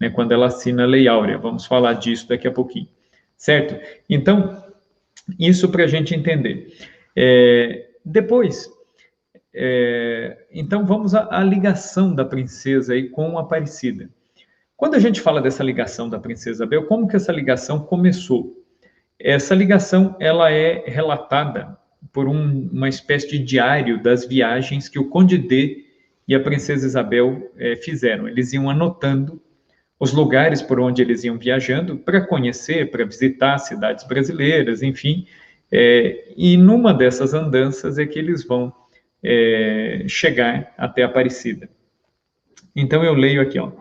né, quando ela assina a Lei Áurea. Vamos falar disso daqui a pouquinho, certo? Então, isso para a gente entender. Depois, então vamos à ligação da princesa aí com a Aparecida. Quando a gente fala dessa ligação da princesa Isabel, como que essa ligação começou? Essa ligação, ela é relatada por uma espécie de diário das viagens que o Conde D e a princesa Isabel fizeram. Eles iam anotando os lugares por onde eles iam viajando para conhecer, para visitar cidades brasileiras, enfim. E numa dessas andanças é que eles vão chegar até Aparecida. Então eu leio aqui, ó.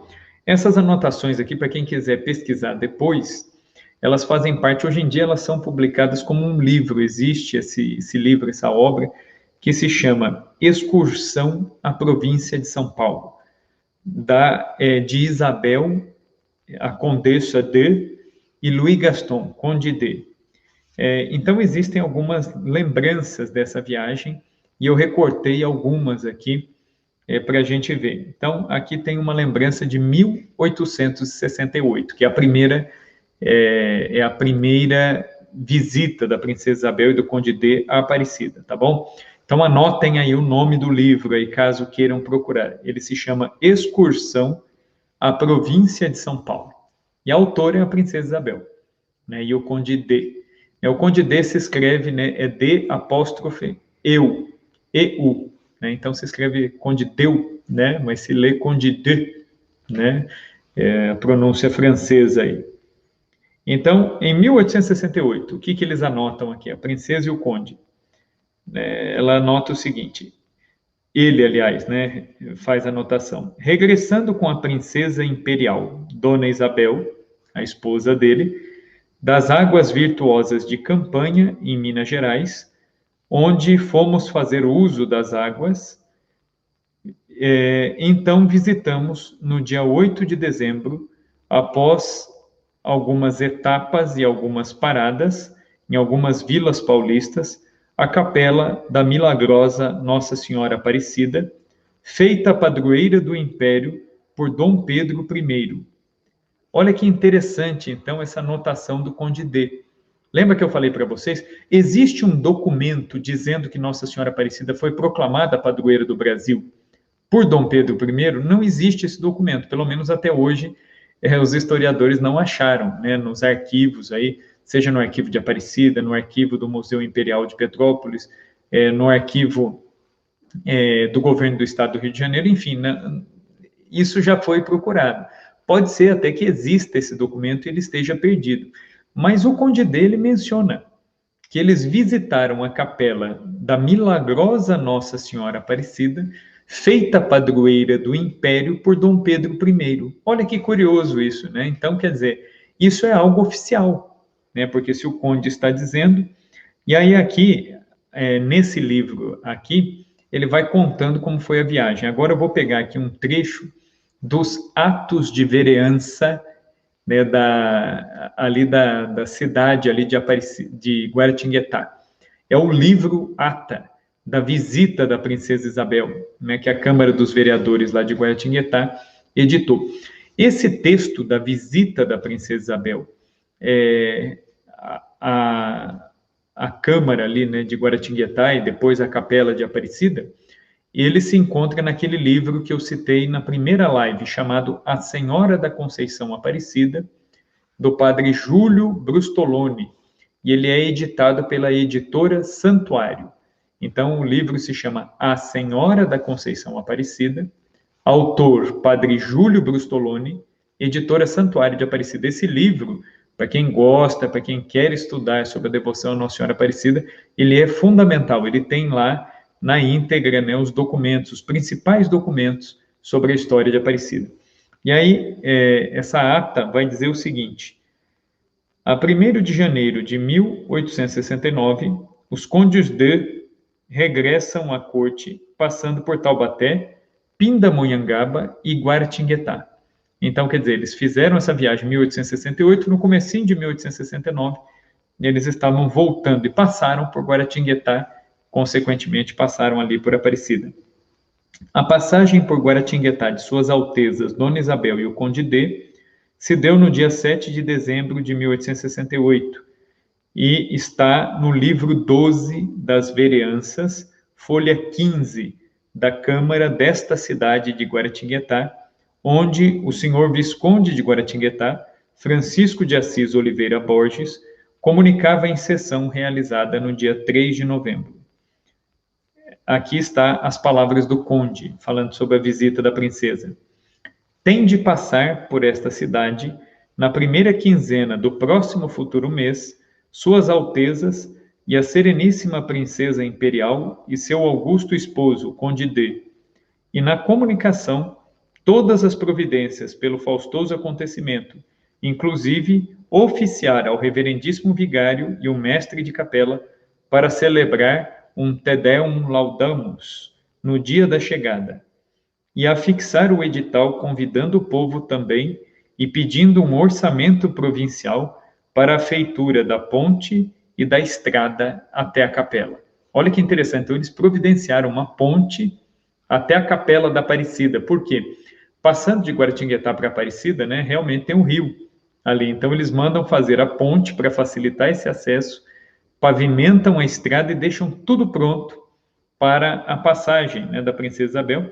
Essas anotações aqui, para quem quiser pesquisar depois, elas fazem parte, hoje em dia elas são publicadas como um livro, existe esse livro, essa obra, que se chama Excursão à Província de São Paulo, de Isabel, a Condessa de, e Louis Gaston, Conde de. Então existem algumas lembranças dessa viagem, e eu recortei algumas aqui, para a gente ver. Então, aqui tem uma lembrança de 1868, que é a primeira visita da princesa Isabel e do Conde D à Aparecida, tá bom? Então, anotem aí o nome do livro, aí, caso queiram procurar. Ele se chama Excursão à Província de São Paulo. E a autora é a princesa Isabel, né? E o Conde D. O Conde D se escreve, né, D', eu, E-U. Então se escreve Conde Deu, né? Mas se lê Conde de, né? A pronúncia francesa aí. Então, em 1868, o que eles anotam aqui? A princesa e o conde. Ela anota o seguinte, ele, aliás, né, faz a anotação. Regressando com a princesa imperial, Dona Isabel, a esposa dele, das águas virtuosas de Campanha, em Minas Gerais, onde fomos fazer uso das águas, então visitamos no dia 8 de dezembro, após algumas etapas e algumas paradas, em algumas vilas paulistas, a capela da milagrosa Nossa Senhora Aparecida, feita padroeira do Império por Dom Pedro I. Olha que interessante, então, essa anotação do Conde D. Lembra que eu falei para vocês? Existe um documento dizendo que Nossa Senhora Aparecida foi proclamada padroeira do Brasil por Dom Pedro I? Não existe esse documento, pelo menos até hoje, os historiadores não acharam, né, nos arquivos aí, seja no arquivo de Aparecida, no arquivo do Museu Imperial de Petrópolis, no arquivo do governo do estado do Rio de Janeiro, enfim, né, isso já foi procurado. Pode ser até que exista esse documento e ele esteja perdido. Mas o Conde dele menciona que eles visitaram a capela da milagrosa Nossa Senhora Aparecida, feita padroeira do Império por Dom Pedro I. Olha que curioso isso, né? Então, quer dizer, isso é algo oficial, né? Porque se o Conde está dizendo... E aí aqui, nesse livro aqui, ele vai contando como foi a viagem. Agora eu vou pegar aqui um trecho dos atos de vereança, né, da cidade ali de Guaratinguetá. É o livro Ata, da visita da princesa Isabel, né, que a Câmara dos Vereadores lá de Guaratinguetá editou. Esse texto da visita da princesa Isabel, a Câmara ali, né, de Guaratinguetá e depois a Capela de Aparecida, ele se encontra naquele livro que eu citei na primeira live, chamado A Senhora da Conceição Aparecida, do padre Júlio Brustoloni, e ele é editado pela editora Santuário. Então, o livro se chama A Senhora da Conceição Aparecida, autor padre Júlio Brustoloni, editora Santuário de Aparecida. Esse livro, para quem gosta, para quem quer estudar sobre a devoção à Nossa Senhora Aparecida, ele é fundamental, ele tem lá na íntegra, né, os documentos, os principais documentos sobre a história de Aparecida. E aí, essa ata vai dizer o seguinte: a 1º de janeiro de 1869, os condes de regressam à corte, passando por Taubaté, Pindamonhangaba e Guaratinguetá. Então, quer dizer, eles fizeram essa viagem em 1868, no comecinho de 1869, eles estavam voltando e passaram por Guaratinguetá, consequentemente passaram ali por Aparecida. A passagem por Guaratinguetá de Suas Altezas Dona Isabel e o Conde D se deu no dia 7 de dezembro de 1868 e está no livro 12 das Vereanças, folha 15 da Câmara desta cidade de Guaratinguetá, onde o senhor Visconde de Guaratinguetá, Francisco de Assis Oliveira Borges, comunicava em sessão realizada no dia 3 de novembro. Aqui está as palavras do conde, falando sobre a visita da princesa. Tem de passar por esta cidade, na primeira quinzena do próximo futuro mês, Suas Altezas e a Sereníssima Princesa Imperial e seu augusto esposo, Conde D. E na comunicação, todas as providências pelo faustoso acontecimento, inclusive oficiar ao reverendíssimo vigário e o mestre de capela para celebrar um Te Deum Laudamus no dia da chegada, e a fixar o edital convidando o povo também e pedindo um orçamento provincial para a feitura da ponte e da estrada até a capela. Olha que interessante, então eles providenciaram uma ponte até a capela da Aparecida. Por quê? Passando de Guaratinguetá para Aparecida, né, realmente tem um rio ali, então eles mandam fazer a ponte para facilitar esse acesso, pavimentam a estrada e deixam tudo pronto para a passagem, né, da Princesa Isabel,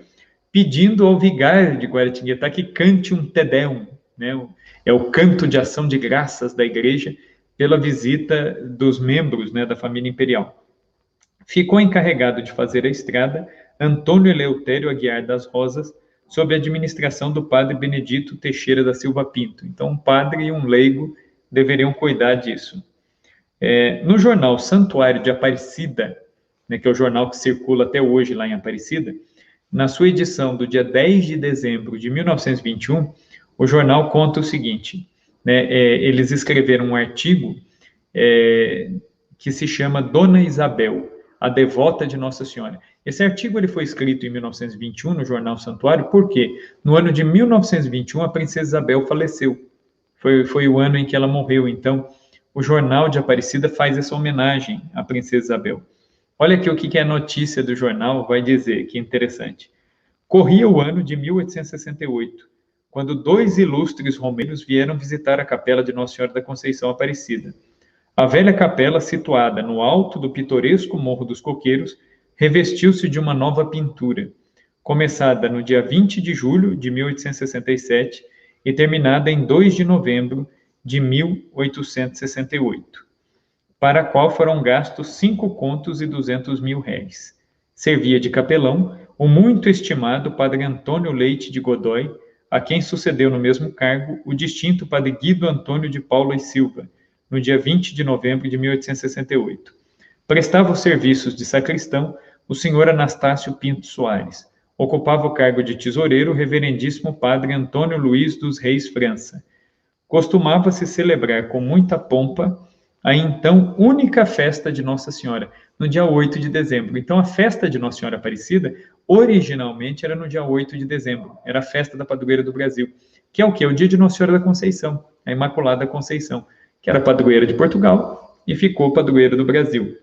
pedindo ao vigário de Guaratinguetá que cante um Te Deum, né, é o canto de ação de graças da igreja pela visita dos membros, né, da família imperial. Ficou encarregado de fazer a estrada Antônio Eleutério Aguiar das Rosas, sob a administração do padre Benedito Teixeira da Silva Pinto. Então, um padre e um leigo deveriam cuidar disso. No jornal Santuário de Aparecida, né, que é o jornal que circula até hoje lá em Aparecida, na sua edição do dia 10 de dezembro de 1921, o jornal conta o seguinte, né, eles escreveram um artigo que se chama Dona Isabel, a devota de Nossa Senhora. Esse artigo ele foi escrito em 1921 no jornal Santuário, porque no ano de 1921 a princesa Isabel faleceu. Foi o ano em que ela morreu, então o jornal de Aparecida faz essa homenagem à princesa Isabel. Olha aqui o que a notícia do jornal vai dizer, que interessante. Corria o ano de 1868, quando 2 ilustres romeiros vieram visitar a capela de Nossa Senhora da Conceição Aparecida. A velha capela, situada no alto do pitoresco Morro dos Coqueiros, revestiu-se de uma nova pintura, começada no dia 20 de julho de 1867 e terminada em 2 de novembro de 1868, para a qual foram gastos 5,2 contos. Servia de capelão o muito estimado padre Antônio Leite de Godoy, a quem sucedeu no mesmo cargo o distinto padre Guido Antônio de Paula e Silva, no dia 20 de novembro de 1868. Prestava os serviços de sacristão o senhor Anastácio Pinto Soares. Ocupava o cargo de tesoureiro o reverendíssimo padre Antônio Luiz dos Reis França. Costumava-se celebrar com muita pompa a então única festa de Nossa Senhora, no dia 8 de dezembro. Então, a festa de Nossa Senhora Aparecida, originalmente, era no dia 8 de dezembro. Era a festa da padroeira do Brasil, que é o quê? O dia de Nossa Senhora da Conceição, a Imaculada Conceição, que era padroeira de Portugal e ficou padroeira do Brasil.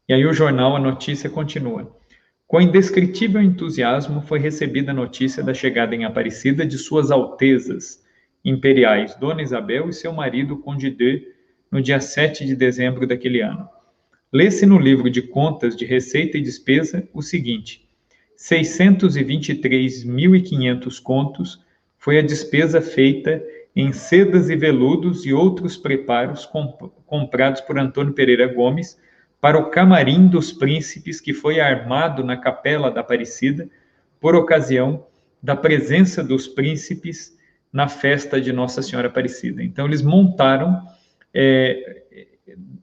E aí o jornal, a notícia continua. Com indescritível entusiasmo foi recebida a notícia da chegada em Aparecida de Suas Altezas Imperiais, Dona Isabel e seu marido, Conde D, no dia 7 de dezembro daquele ano. Lê-se no livro de contas de receita e despesa o seguinte: 623.500 contos foi a despesa feita em sedas e veludos e outros preparos comprados por Antônio Pereira Gomes para o camarim dos príncipes que foi armado na capela da Aparecida por ocasião da presença dos príncipes na festa de Nossa Senhora Aparecida. Então, eles montaram,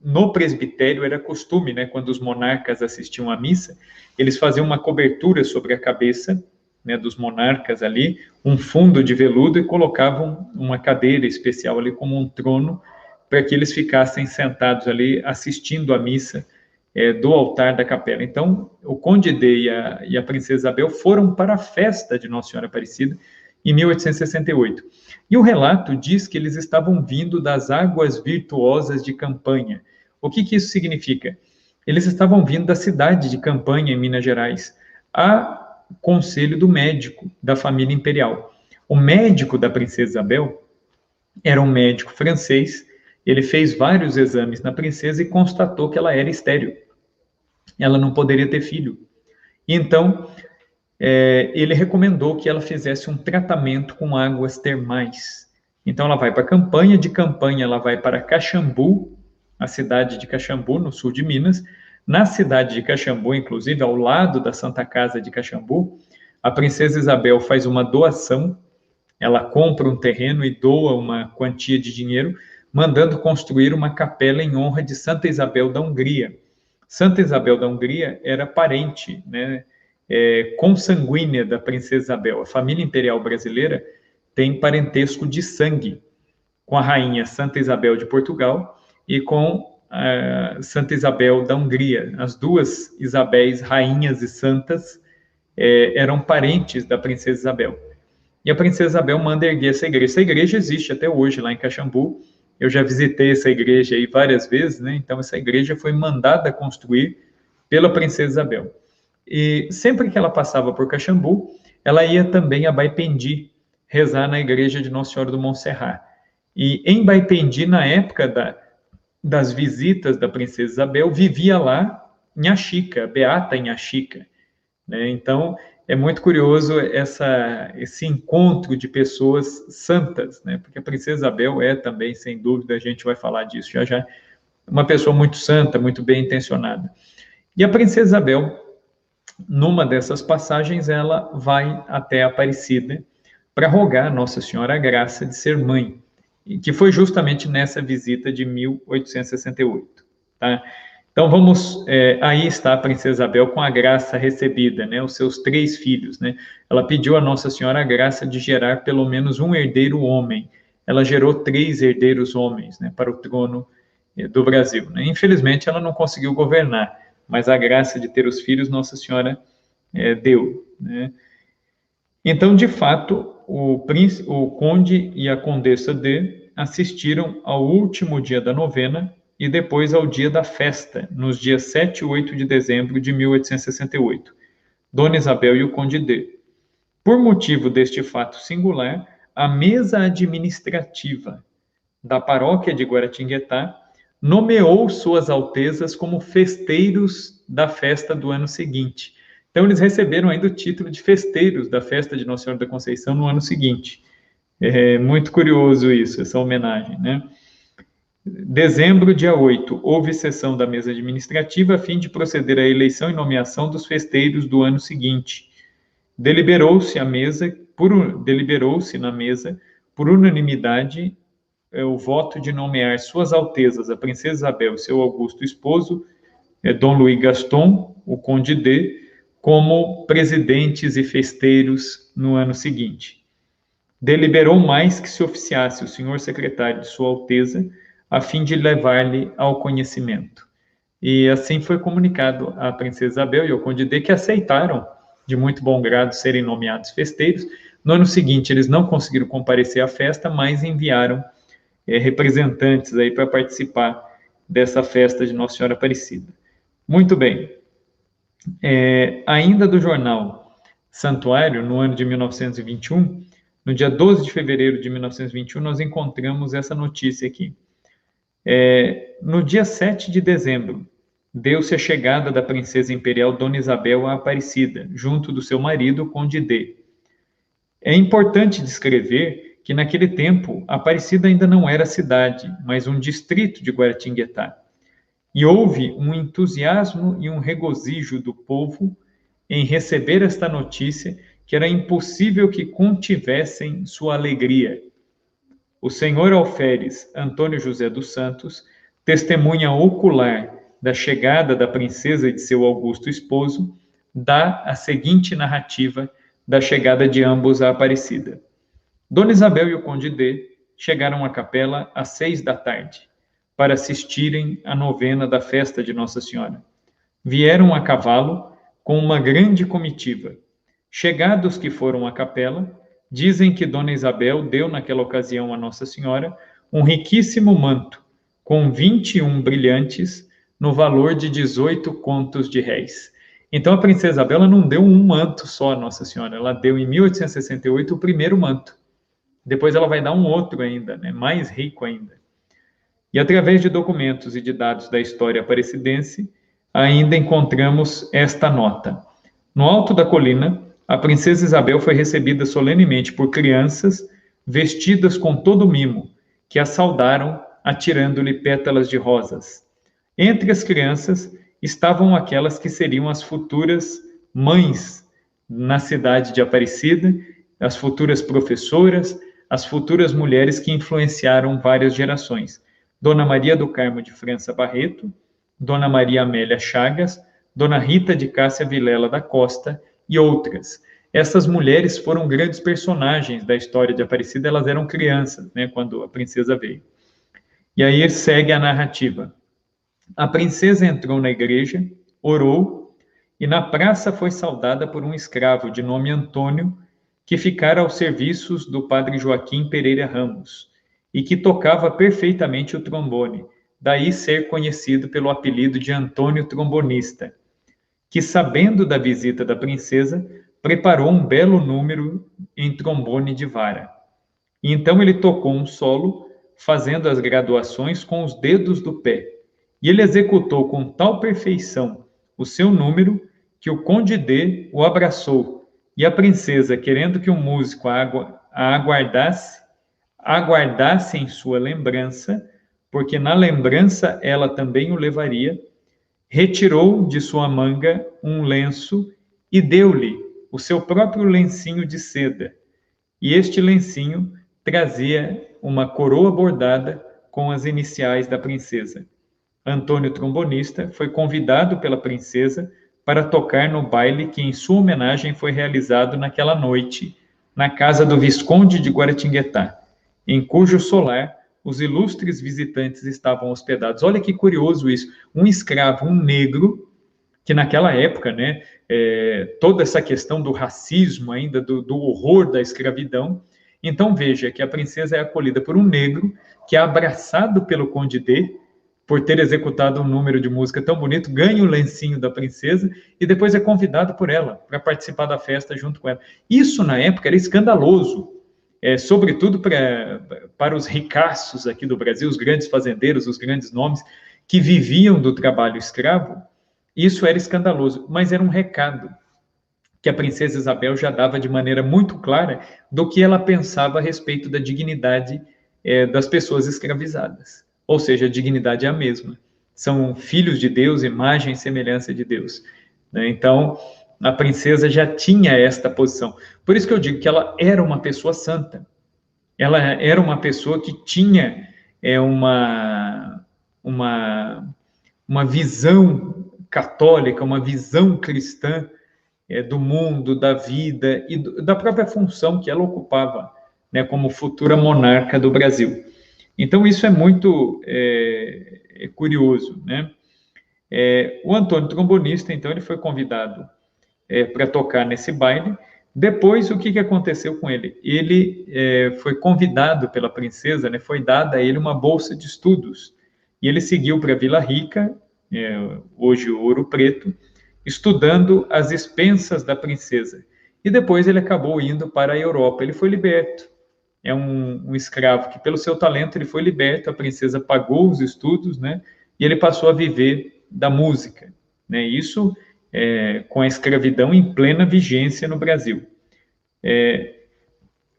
no presbitério era costume, né, quando os monarcas assistiam à missa, eles faziam uma cobertura sobre a cabeça, né, dos monarcas ali, um fundo de veludo e colocavam uma cadeira especial ali como um trono para que eles ficassem sentados ali assistindo à missa do altar da capela. Então, o Conde D e a Princesa Isabel foram para a festa de Nossa Senhora Aparecida em 1868. E o relato diz que eles estavam vindo das águas virtuosas de Campanha. O que isso significa? Eles estavam vindo da cidade de Campanha, em Minas Gerais, a conselho do médico da família imperial. O médico da princesa Isabel era um médico francês. Ele fez vários exames na princesa e constatou que ela era estéril. Ela não poderia ter filho. Então, ele recomendou que ela fizesse um tratamento com águas termais. Então, ela vai para Campanha, de Campanha ela vai para Caxambu, a cidade de Caxambu, no sul de Minas. Na cidade de Caxambu, inclusive, ao lado da Santa Casa de Caxambu, a princesa Isabel faz uma doação. Ela compra um terreno e doa uma quantia de dinheiro, mandando construir uma capela em honra de Santa Isabel da Hungria. Santa Isabel da Hungria era parente, consanguínea da princesa Isabel. A família imperial brasileira tem parentesco de sangue com a rainha Santa Isabel de Portugal e com a Santa Isabel da Hungria. As duas Isabéis, rainhas e santas, eram parentes da princesa Isabel. E a princesa Isabel manda erguer essa igreja. Essa igreja existe até hoje lá em Caxambu. Eu já visitei essa igreja aí várias vezes, né? Então essa igreja foi mandada construir pela princesa Isabel. E sempre que ela passava por Caxambu, ela ia também a Baipendi, rezar na igreja de Nossa Senhora do Monserrat. E em Baipendi, na época das visitas da princesa Isabel, vivia lá Nhaxica, Beata Nhaxica, né? Então, é muito curioso esse encontro de pessoas santas, né? Porque a princesa Isabel é também, sem dúvida, a gente vai falar disso já, uma pessoa muito santa, muito bem intencionada. E a princesa Isabel, numa dessas passagens, ela vai até Aparecida para rogar a Nossa Senhora a graça de ser mãe, que foi justamente nessa visita de 1868, tá? Então aí está a princesa Isabel com a graça recebida, né? Os seus 3 filhos, né? Ela pediu a Nossa Senhora a graça de gerar pelo menos um herdeiro homem. Ela gerou 3 herdeiros homens, né, para o trono do Brasil, né? Infelizmente, ela não conseguiu governar, mas a graça de ter os filhos Nossa Senhora deu, né? Então, de fato, o conde e a condessa D assistiram ao último dia da novena e depois ao dia da festa, nos dias 7 e 8 de dezembro de 1868. Dona Isabel e o conde D. Por motivo deste fato singular, a mesa administrativa da paróquia de Guaratinguetá nomeou suas altezas como festeiros da festa do ano seguinte. Então, eles receberam ainda o título de festeiros da festa de Nossa Senhora da Conceição no ano seguinte. É muito curioso isso, essa homenagem, né? Dezembro, dia 8, houve sessão da mesa administrativa a fim de proceder à eleição e nomeação dos festeiros do ano seguinte. Deliberou-se na mesa, por unanimidade, o voto de nomear suas altezas, a princesa Isabel e seu augusto esposo, Dom Luís Gaston, o conde D, como presidentes e festeiros no ano seguinte. Deliberou mais que se oficiasse o senhor secretário de Sua Alteza, a fim de levar-lhe ao conhecimento. E assim foi comunicado à princesa Isabel e ao conde D, que aceitaram de muito bom grado serem nomeados festeiros. No ano seguinte, eles não conseguiram comparecer à festa, mas enviaram representantes aí para participar dessa festa de Nossa Senhora Aparecida. Muito bem. Ainda do jornal Santuário, no ano de 1921, no dia 12 de fevereiro de 1921, nós encontramos essa notícia aqui. No dia 7 de dezembro, deu-se a chegada da princesa imperial Dona Isabel à Aparecida, junto do seu marido, o conde D. É importante descrever que, naquele tempo, Aparecida ainda não era cidade, mas um distrito de Guaratinguetá. E houve um entusiasmo e um regozijo do povo em receber esta notícia, que era impossível que contivessem sua alegria. O senhor alferes Antônio José dos Santos, testemunha ocular da chegada da princesa e de seu augusto esposo, dá a seguinte narrativa da chegada de ambos à Aparecida. Dona Isabel e o conde D chegaram à capela às 6 da tarde, para assistirem à novena da festa de Nossa Senhora. Vieram a cavalo com uma grande comitiva. Chegados que foram à capela, Dizem que Dona Isabel deu naquela ocasião a Nossa Senhora um riquíssimo manto, com 21 brilhantes, no valor de 18 contos de réis. Então a princesa Isabel ela não deu um manto só a Nossa Senhora, ela deu em 1868 o primeiro manto. Depois ela vai dar um outro ainda, né, mais rico ainda. E através de documentos e de dados da história aparecidense, ainda encontramos esta nota. No alto da colina, a princesa Isabel foi recebida solenemente por crianças vestidas com todo mimo, que a saudaram atirando-lhe pétalas de rosas. Entre as crianças estavam aquelas que seriam as futuras mães na cidade de Aparecida, as futuras professoras, as futuras mulheres que influenciaram várias gerações. Dona Maria do Carmo de França Barreto, Dona Maria Amélia Chagas, Dona Rita de Cássia Vilela da Costa e outras. Essas mulheres foram grandes personagens da história de Aparecida, elas eram crianças, né, quando a princesa veio. E aí segue a narrativa. A princesa entrou na igreja, orou, e na praça foi saudada por um escravo de nome Antônio, que ficara aos serviços do padre Joaquim Pereira Ramos, e que tocava perfeitamente o trombone, daí ser conhecido pelo apelido de Antônio Trombonista, que, sabendo da visita da princesa, preparou um belo número em trombone de vara. E então ele tocou um solo, fazendo as graduações com os dedos do pé. E ele executou com tal perfeição o seu número que o conde D o abraçou. E a princesa, querendo que o músico a aguardasse em sua lembrança, porque na lembrança ela também o levaria, retirou de sua manga um lenço e deu-lhe o seu próprio lencinho de seda. E este lencinho trazia uma coroa bordada com as iniciais da princesa. Antônio Trombonista foi convidado pela princesa para tocar no baile que em sua homenagem foi realizado naquela noite na casa do Visconde de Guaratinguetá, em cujo solar os ilustres visitantes estavam hospedados. Olha que curioso isso, um escravo, um negro, que naquela época, né, toda essa questão do racismo ainda, do horror da escravidão. Então veja que a princesa é acolhida por um negro que é abraçado pelo Conde D, por ter executado um número de música tão bonito, ganha o lencinho da princesa e depois é convidado por ela para participar da festa junto com ela. Isso na época era escandaloso, sobretudo para os ricaços aqui do Brasil, os grandes fazendeiros, os grandes nomes que viviam do trabalho escravo. Isso era escandaloso, mas era um recado que a princesa Isabel já dava de maneira muito clara do que ela pensava a respeito da dignidade das pessoas escravizadas. Ou seja, a dignidade é a mesma. São filhos de Deus, imagem e semelhança de Deus. Então, a princesa já tinha esta posição. Por isso que eu digo que ela era uma pessoa santa. Ela era uma pessoa que tinha uma visão católica, uma visão cristã do mundo, da vida e da própria função que ela ocupava, né, como futura monarca do Brasil. Então, isso é muito curioso, né? O Antônio Trombonista, então, ele foi convidado para tocar nesse baile. Depois, o que aconteceu com ele? Ele foi convidado pela princesa, né? Foi dada a ele uma bolsa de estudos. E ele seguiu para Vila Rica, hoje Ouro Preto, estudando às expensas da princesa. E depois ele acabou indo para a Europa. Ele foi liberto. É um escravo que, pelo seu talento, ele foi liberto, a princesa pagou os estudos, né? E ele passou a viver da música, né? Isso com a escravidão em plena vigência no Brasil.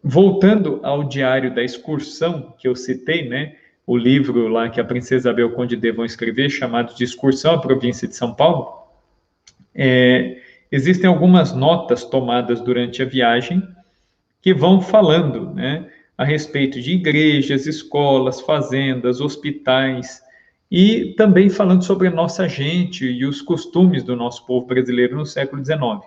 Voltando ao Diário da Excursão, que eu citei, né? O livro lá que a princesa Isabel Conde D vão escrever, chamado de Excursão à Província de São Paulo, existem algumas notas tomadas durante a viagem que vão falando, né, a respeito de igrejas, escolas, fazendas, hospitais, e também falando sobre a nossa gente e os costumes do nosso povo brasileiro no século XIX.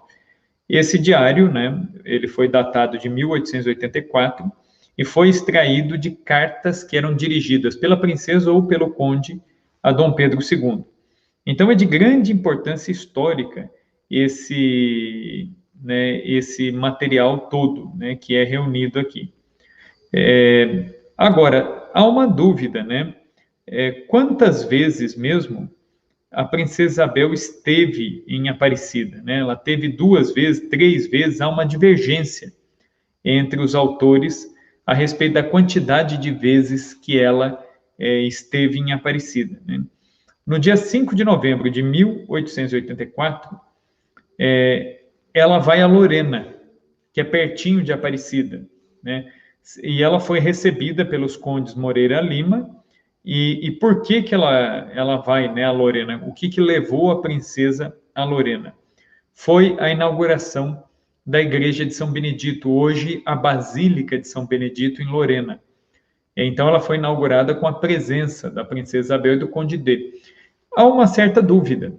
Esse diário, né, ele foi datado de 1884 e foi extraído de cartas que eram dirigidas pela princesa ou pelo conde a Dom Pedro II. Então, é de grande importância histórica né, esse material todo, né, que é reunido aqui. Agora, há uma dúvida, né? Quantas vezes mesmo a princesa Isabel esteve em Aparecida, né? Ela teve 2 vezes, 3 vezes, há uma divergência entre os autores a respeito da quantidade de vezes que ela esteve em Aparecida, né? No dia 5 de novembro de 1884, ela vai a Lorena, que é pertinho de Aparecida, né? E ela foi recebida pelos condes Moreira Lima. E por que ela vai, né, a Lorena? O que levou a princesa a Lorena? Foi a inauguração da igreja de São Benedito, hoje a Basílica de São Benedito, em Lorena. Então, ela foi inaugurada com a presença da princesa Isabel e do conde D. Há uma certa dúvida.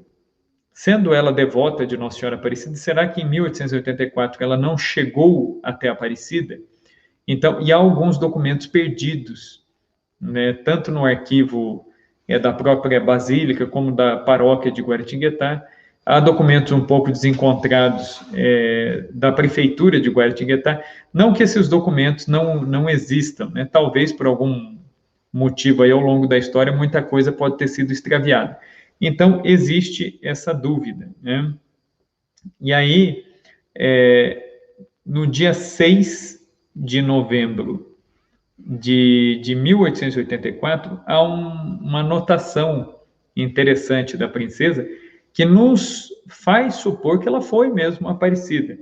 Sendo ela devota de Nossa Senhora Aparecida, será que em 1884 ela não chegou até Aparecida? Então, e há alguns documentos perdidos, né, tanto no arquivo da própria Basílica como da paróquia de Guaratinguetá. Há documentos um pouco desencontrados da prefeitura de Guaratinguetá. Não que esses documentos não existam, né? Talvez por algum motivo aí ao longo da história muita coisa pode ter sido extraviada. Então, existe essa dúvida, né? E aí, no dia 6 de novembro de 1884, há uma anotação interessante da princesa que nos faz supor que ela foi mesmo Aparecida.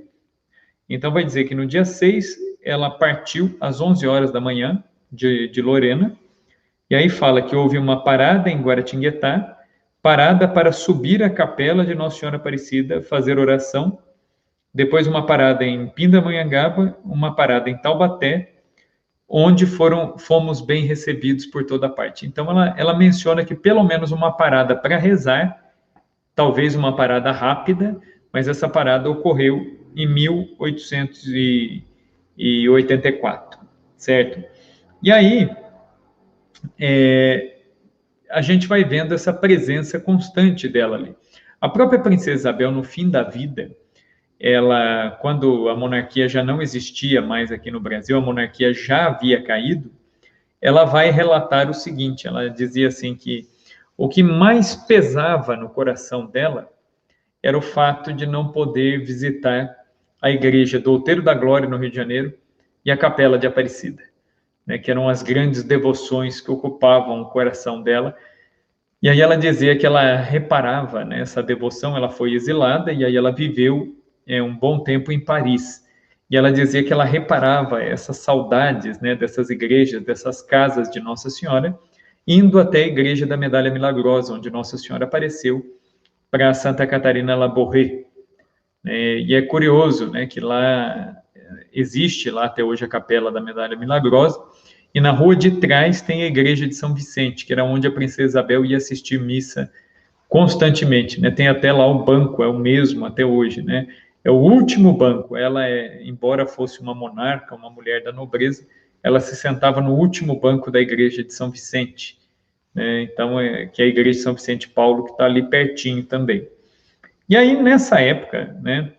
Então, vai dizer que no dia 6, ela partiu às 11 horas da manhã de Lorena, e aí fala que houve uma parada em Guaratinguetá, parada para subir à capela de Nossa Senhora Aparecida, fazer oração, depois uma parada em Pindamonhangaba, uma parada em Taubaté, onde fomos bem recebidos por toda parte. Então, ela menciona que pelo menos uma parada para rezar, talvez uma parada rápida, mas essa parada ocorreu em 1884, certo? E aí, a gente vai vendo essa presença constante dela ali. A própria princesa Isabel, no fim da vida, ela, quando a monarquia já não existia mais aqui no Brasil, a monarquia já havia caído, ela vai relatar o seguinte, ela dizia assim que o que mais pesava no coração dela era o fato de não poder visitar a igreja do Outeiro da Glória, no Rio de Janeiro, e a Capela de Aparecida, né, que eram as grandes devoções que ocupavam o coração dela. E aí ela dizia que ela reparava nessa devoção, ela foi exilada, e aí ela viveu um bom tempo em Paris. E ela dizia que ela reparava essas saudades, né, dessas igrejas, dessas casas de Nossa Senhora, indo até a igreja da Medalha Milagrosa, onde Nossa Senhora apareceu para Santa Catarina Labouré. E é curioso, né, que lá existe lá até hoje a Capela da Medalha Milagrosa, e na rua de trás tem a igreja de São Vicente, que era onde a princesa Isabel ia assistir missa constantemente, né? Tem até lá o banco, é o mesmo até hoje, né? É o último banco. Ela, embora fosse uma monarca, uma mulher da nobreza, ela se sentava no último banco da igreja de São Vicente, né? Então, que é a igreja de São Vicente de Paulo, que está ali pertinho também. E aí, nessa época, né,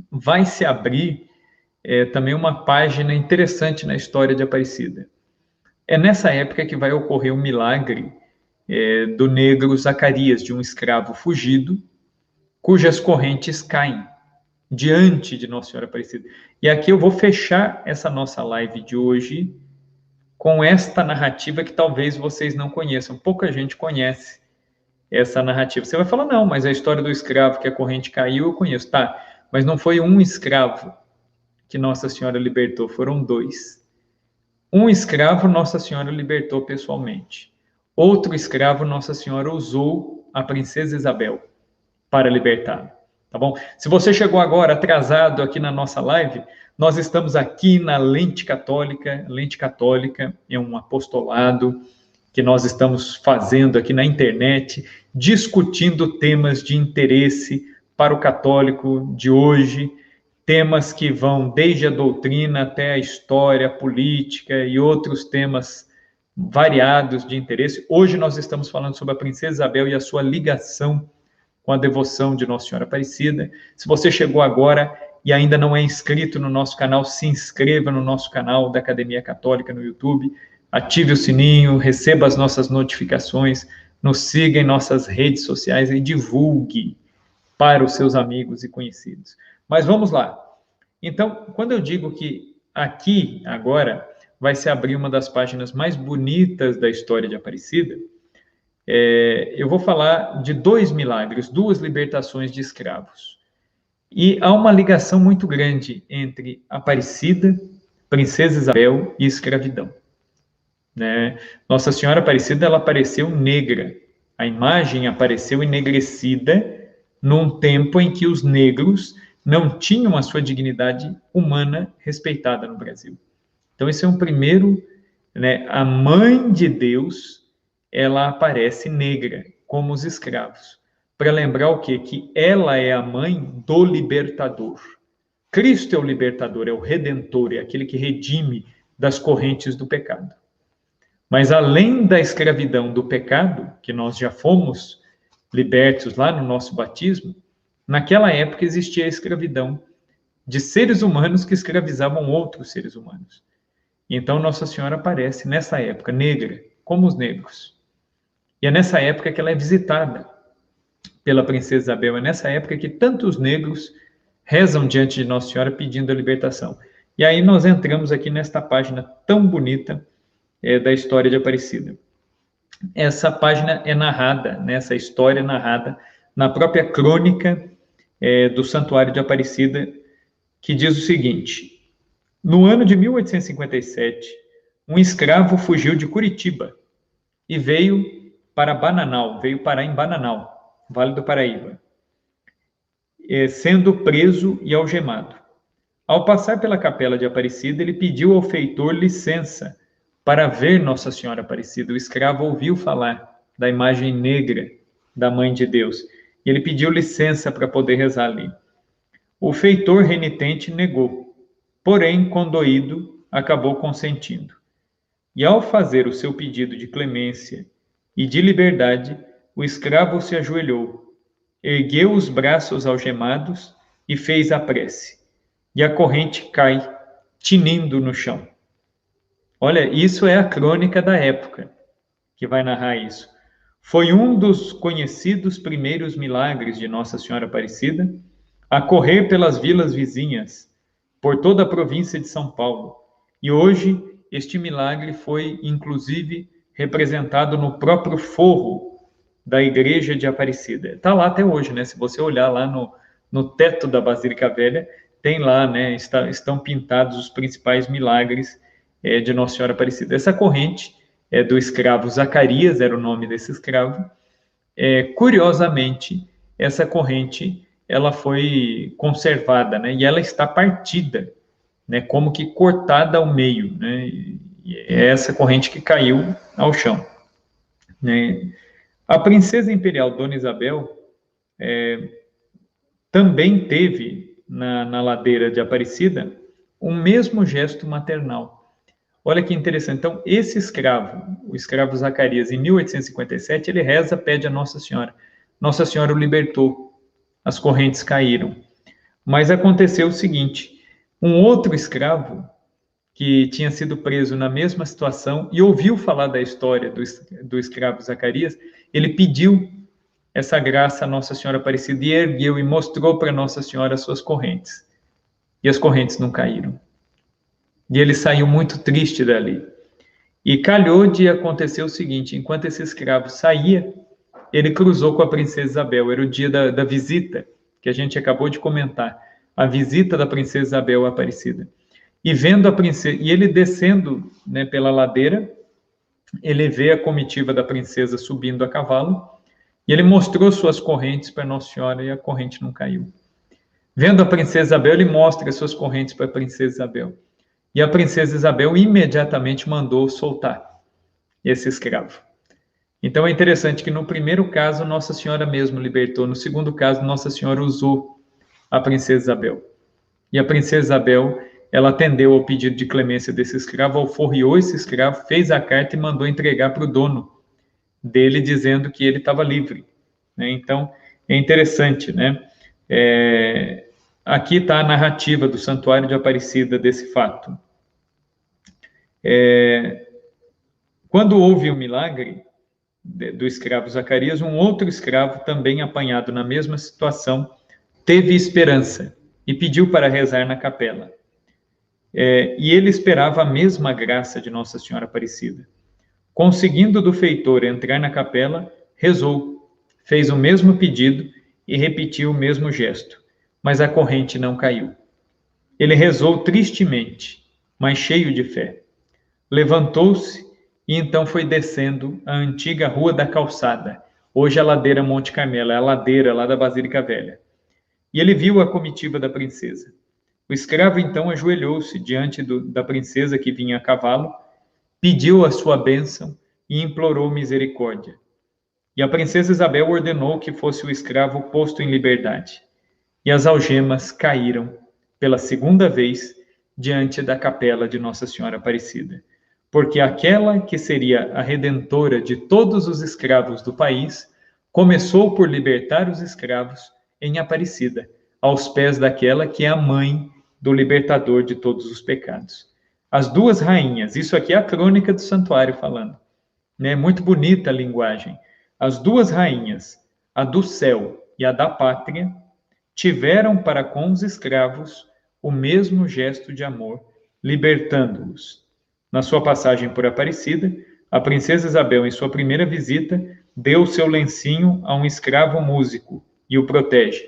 vai se abrir também uma página interessante na história de Aparecida. É nessa época que vai ocorrer o milagre do negro Zacarias, de um escravo fugido, cujas correntes caem diante de Nossa Senhora Aparecida. E aqui eu vou fechar essa nossa live de hoje com esta narrativa que talvez vocês não conheçam. Pouca gente conhece essa narrativa. Você vai falar, não, mas a história do escravo que a corrente caiu, eu conheço. Tá, mas não foi um escravo que Nossa Senhora libertou, foram 2. Um escravo Nossa Senhora libertou pessoalmente. Outro escravo Nossa Senhora usou a princesa Isabel para libertá-lo. Tá bom? Se você chegou agora atrasado aqui na nossa live, nós estamos aqui na Lente Católica. Lente Católica é um apostolado que nós estamos fazendo aqui na internet, discutindo temas de interesse para o católico de hoje, temas que vão desde a doutrina até a história, a política e outros temas variados de interesse. Hoje nós estamos falando sobre a princesa Isabel e a sua ligação com a devoção de Nossa Senhora Aparecida. Se você chegou agora, e ainda não é inscrito no nosso canal, se inscreva no nosso canal da Academia Católica no YouTube, ative o sininho, receba as nossas notificações, nos siga em nossas redes sociais e divulgue para os seus amigos e conhecidos. Mas vamos lá. Então, quando eu digo que aqui, agora, vai se abrir uma das páginas mais bonitas da história de Aparecida, eu vou falar de 2 milagres, 2 libertações de escravos. E há uma ligação muito grande entre Aparecida, Princesa Isabel e escravidão. Né? Nossa Senhora Aparecida, ela apareceu negra. A imagem apareceu enegrecida num tempo em que os negros não tinham a sua dignidade humana respeitada no Brasil. Então, esse é um primeiro, né? A mãe de Deus, ela aparece negra, como os escravos. Para lembrar o quê? Que ela é a mãe do libertador. Cristo é o libertador, é o redentor, é aquele que redime das correntes do pecado. Mas além da escravidão do pecado, que nós já fomos libertos lá no nosso batismo, naquela época existia a escravidão de seres humanos que escravizavam outros seres humanos. Então Nossa Senhora aparece nessa época negra, como os negros. E é nessa época que ela é visitada pela Princesa Isabel, é nessa época que tantos negros rezam diante de Nossa Senhora pedindo a libertação. E aí nós entramos aqui nesta página tão bonita da história de Aparecida. Essa página é narrada, essa história é narrada na própria crônica do Santuário de Aparecida, que diz o seguinte: no ano de 1857, um escravo fugiu de Curitiba e veio para Bananal, veio parar em Bananal, Vale do Paraíba, sendo preso e algemado. Ao passar pela capela de Aparecida, ele pediu ao feitor licença para ver Nossa Senhora Aparecida. O escravo ouviu falar da imagem negra da Mãe de Deus e ele pediu licença para poder rezar ali. O feitor renitente negou, porém, condoído, acabou consentindo. E ao fazer o seu pedido de clemência e de liberdade, o escravo se ajoelhou, ergueu os braços algemados e fez a prece. E a corrente cai, tinindo no chão. Olha, isso é a crônica da época que vai narrar isso. Foi um dos conhecidos primeiros milagres de Nossa Senhora Aparecida a correr pelas vilas vizinhas, por toda a província de São Paulo. E hoje, este milagre foi, inclusive, representado no próprio forro da igreja de Aparecida. Está lá até hoje, né? Se você olhar lá no teto da Basílica Velha, tem lá, né? Estão pintados os principais milagres de Nossa Senhora Aparecida. Essa corrente do escravo Zacarias, era o nome desse escravo. Curiosamente, essa corrente ela foi conservada, né? E ela está partida, né? Como que cortada ao meio, né? E é essa corrente que caiu ao chão, né? A princesa imperial Dona Isabel também teve na ladeira de Aparecida o mesmo gesto maternal. Olha que interessante. Então, esse escravo, o escravo Zacarias, em 1857, ele reza, pede a Nossa Senhora. Nossa Senhora o libertou, as correntes caíram. Mas aconteceu o seguinte: um outro escravo, que tinha sido preso na mesma situação e ouviu falar da história do escravo Zacarias, ele pediu essa graça a Nossa Senhora Aparecida e ergueu e mostrou para Nossa Senhora as suas correntes. E as correntes não caíram. E ele saiu muito triste dali. E calhou de acontecer o seguinte: enquanto esse escravo saía, ele cruzou com a princesa Isabel. Era o dia da visita, que a gente acabou de comentar. A visita da princesa Isabel Aparecida. E vendo a princesa, e ele descendo, né, pela ladeira, ele vê a comitiva da princesa subindo a cavalo, e ele mostrou suas correntes para Nossa Senhora e a corrente não caiu. Vendo a princesa Isabel, ele mostra suas correntes para a princesa Isabel. E a princesa Isabel imediatamente mandou soltar esse escravo. Então é interessante que no primeiro caso Nossa Senhora mesmo libertou, no segundo caso Nossa Senhora usou a princesa Isabel. E a princesa Isabel, ela atendeu ao pedido de clemência desse escravo, alforriou esse escravo, fez a carta e mandou entregar para o dono dele, dizendo que ele estava livre. Né? Então é interessante, né? Aqui está a narrativa do Santuário de Aparecida desse fato. Quando houve o milagre do escravo Zacarias, um outro escravo, também apanhado na mesma situação, teve esperança e pediu para rezar na capela. E ele esperava a mesma graça de Nossa Senhora Aparecida. Conseguindo do feitor entrar na capela, rezou, fez o mesmo pedido e repetiu o mesmo gesto, mas a corrente não caiu. Ele rezou tristemente, mas cheio de fé. Levantou-se e então foi descendo a antiga Rua da Calçada, hoje a ladeira Monte Carmelo, é a ladeira lá da Basílica Velha. E ele viu a comitiva da princesa. O escravo então ajoelhou-se diante da princesa que vinha a cavalo, pediu a sua bênção e implorou misericórdia. E a princesa Isabel ordenou que fosse o escravo posto em liberdade. E as algemas caíram pela segunda vez diante da capela de Nossa Senhora Aparecida. Porque aquela que seria a redentora de todos os escravos do país, começou por libertar os escravos em Aparecida, aos pés daquela que é a mãe do libertador de todos os pecados. As duas rainhas, isso aqui é a crônica do santuário falando, né? Muito bonita a linguagem. As duas rainhas, a do céu e a da pátria, tiveram para com os escravos o mesmo gesto de amor, libertando-os. Na sua passagem por Aparecida, a princesa Isabel, em sua primeira visita, deu seu lencinho a um escravo músico e o protege.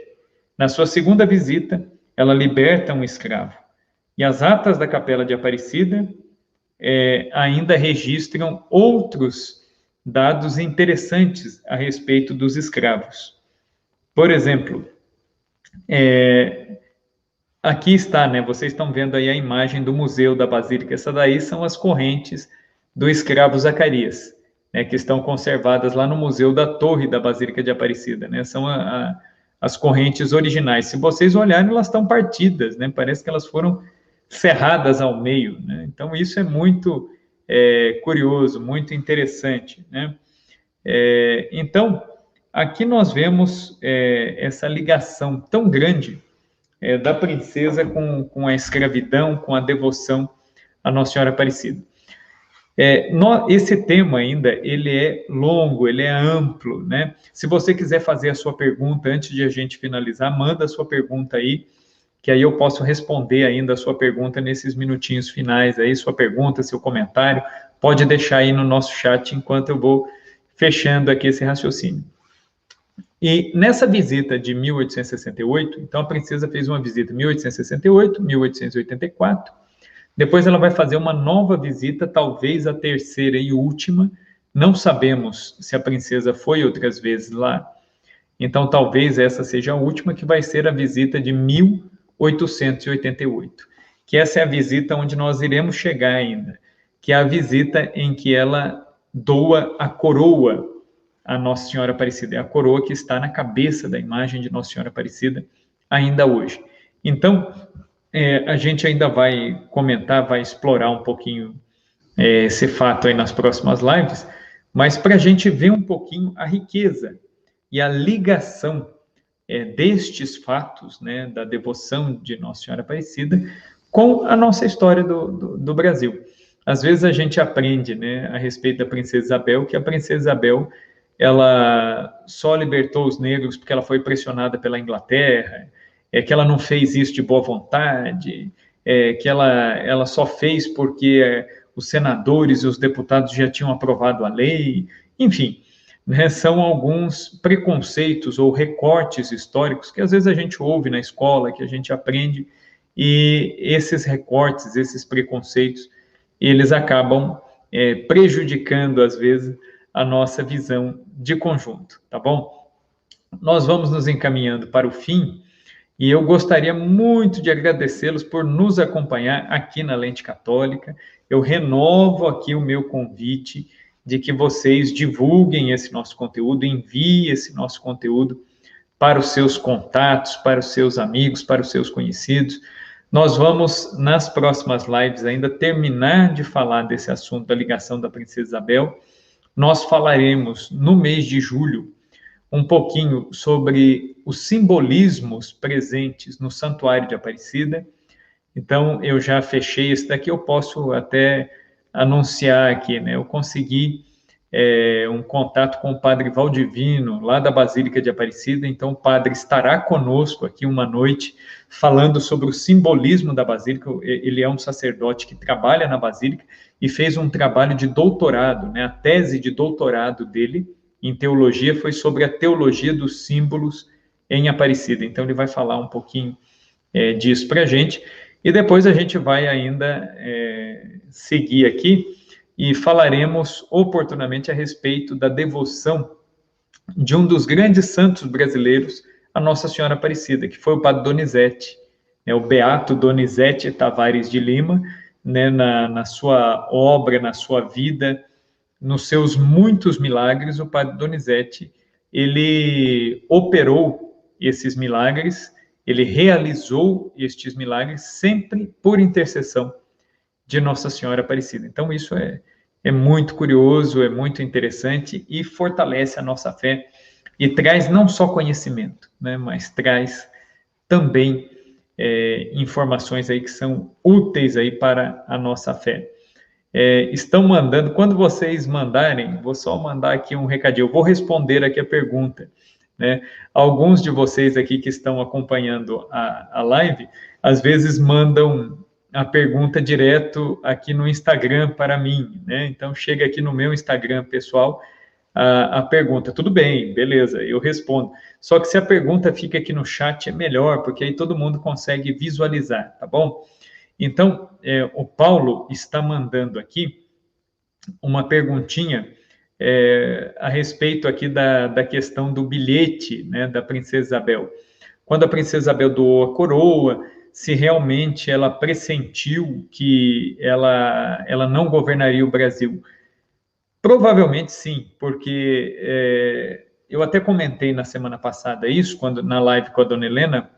Na sua segunda visita, ela liberta um escravo. E as atas da Capela de Aparecida ainda registram outros dados interessantes a respeito dos escravos. Por exemplo, aqui está, né? Vocês estão vendo aí a imagem do Museu da Basílica. Essa daí são as correntes do escravo Zacarias, né, que estão conservadas lá no Museu da Torre da Basílica de Aparecida, né? São as correntes originais. Se vocês olharem, elas estão partidas, né? Parece que elas foram ferradas ao meio, né? Então, isso é muito curioso, muito interessante, né? Então, aqui nós vemos essa ligação tão grande da princesa com a escravidão, com a devoção à Nossa Senhora Aparecida. Esse tema ainda, ele é longo, ele é amplo, né? Se você quiser fazer a sua pergunta antes de a gente finalizar, manda a sua pergunta aí, que aí eu posso responder ainda a sua pergunta nesses minutinhos finais aí, sua pergunta, seu comentário, pode deixar aí no nosso chat enquanto eu vou fechando aqui esse raciocínio. E nessa visita de 1868, então a princesa fez uma visita em 1868, 1884, depois ela vai fazer uma nova visita, talvez a terceira e última, não sabemos se a princesa foi outras vezes lá, então talvez essa seja a última, que vai ser a visita de 1888, que essa é a visita onde nós iremos chegar ainda, que é a visita em que ela doa a coroa a Nossa Senhora Aparecida, é a coroa que está na cabeça da imagem de Nossa Senhora Aparecida ainda hoje. Então, a gente ainda vai comentar, vai explorar um pouquinho esse fato aí nas próximas lives, mas para a gente ver um pouquinho a riqueza e a ligação destes fatos, né, da devoção de Nossa Senhora Aparecida, com a nossa história do Brasil. Às vezes a gente aprende, né, a respeito da princesa Isabel, que a princesa Isabel ela só libertou os negros porque ela foi pressionada pela Inglaterra, que ela não fez isso de boa vontade, que ela só fez porque os senadores e os deputados já tinham aprovado a lei, enfim, né, são alguns preconceitos ou recortes históricos que às vezes a gente ouve na escola, que a gente aprende, e esses recortes, esses preconceitos, eles acabam prejudicando, às vezes, a nossa visão de conjunto, tá bom? Nós vamos nos encaminhando para o fim, e eu gostaria muito de agradecê-los por nos acompanhar aqui na Lente Católica. Eu renovo aqui o meu convite de que vocês divulguem esse nosso conteúdo, enviem esse nosso conteúdo para os seus contatos, para os seus amigos, para os seus conhecidos. Nós vamos, nas próximas lives, ainda terminar de falar desse assunto da ligação da princesa Isabel. Nós falaremos, no mês de julho, um pouquinho sobre os simbolismos presentes no Santuário de Aparecida. Então, eu já fechei esse daqui, eu posso até anunciar aqui, né? Eu consegui um contato com o padre Valdivino, lá da Basílica de Aparecida. Então, o padre estará conosco aqui uma noite, falando sobre o simbolismo da Basílica. Ele é um sacerdote que trabalha na Basílica e fez um trabalho de doutorado, né? A tese de doutorado dele em teologia foi sobre a teologia dos símbolos em Aparecida. Então, ele vai falar um pouquinho disso para a gente. E depois a gente vai ainda seguir aqui e falaremos oportunamente a respeito da devoção de um dos grandes santos brasileiros, a Nossa Senhora Aparecida, que foi o padre Donizete, o beato Donizete Tavares de Lima, né, na sua obra, na sua vida, nos seus muitos milagres. O padre Donizete, ele operou esses milagres, ele realizou estes milagres sempre por intercessão de Nossa Senhora Aparecida. Então, isso é muito curioso, é muito interessante e fortalece a nossa fé e traz não só conhecimento, né, mas traz também informações aí que são úteis aí para a nossa fé. Estão mandando, quando vocês mandarem, vou só mandar aqui um recadinho, eu vou responder aqui a pergunta, né? Alguns de vocês aqui que estão acompanhando a live, às vezes mandam a pergunta direto aqui no Instagram para mim, né? Então, chega aqui no meu Instagram pessoal a pergunta. Tudo bem, beleza, eu respondo. Só que se a pergunta fica aqui no chat é melhor, porque aí todo mundo consegue visualizar, tá bom? Então, o Paulo está mandando aqui uma perguntinha a respeito aqui da questão do bilhete, né, da Princesa Isabel. Quando a Princesa Isabel doou a coroa, se realmente ela pressentiu que ela não governaria o Brasil. Provavelmente sim, porque eu até comentei na semana passada isso, na live com a dona Helena,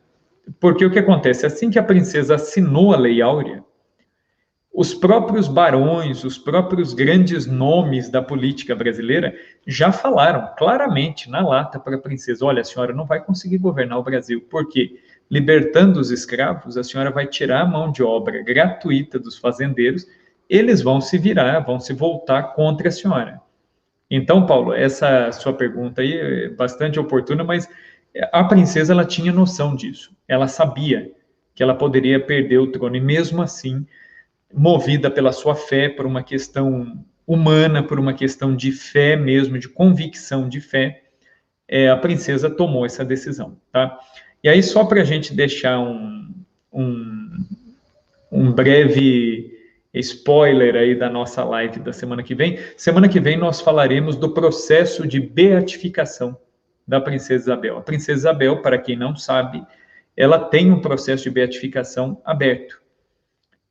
porque o que acontece? Assim que a princesa assinou a Lei Áurea, os próprios barões, os próprios grandes nomes da política brasileira já falaram claramente na lata para a princesa: olha, a senhora não vai conseguir governar o Brasil, porque libertando os escravos, a senhora vai tirar a mão de obra gratuita dos fazendeiros, eles vão se virar, vão se voltar contra a senhora. Então, Paulo, essa sua pergunta aí é bastante oportuna, mas a princesa ela tinha noção disso. Ela sabia que ela poderia perder o trono e mesmo assim, movida pela sua fé, por uma questão humana, por uma questão de fé mesmo, de convicção de fé, a princesa tomou essa decisão, tá? E aí, só para a gente deixar um breve spoiler aí da nossa live da semana que vem nós falaremos do processo de beatificação da Princesa Isabel. A Princesa Isabel, para quem não sabe, ela tem um processo de beatificação aberto.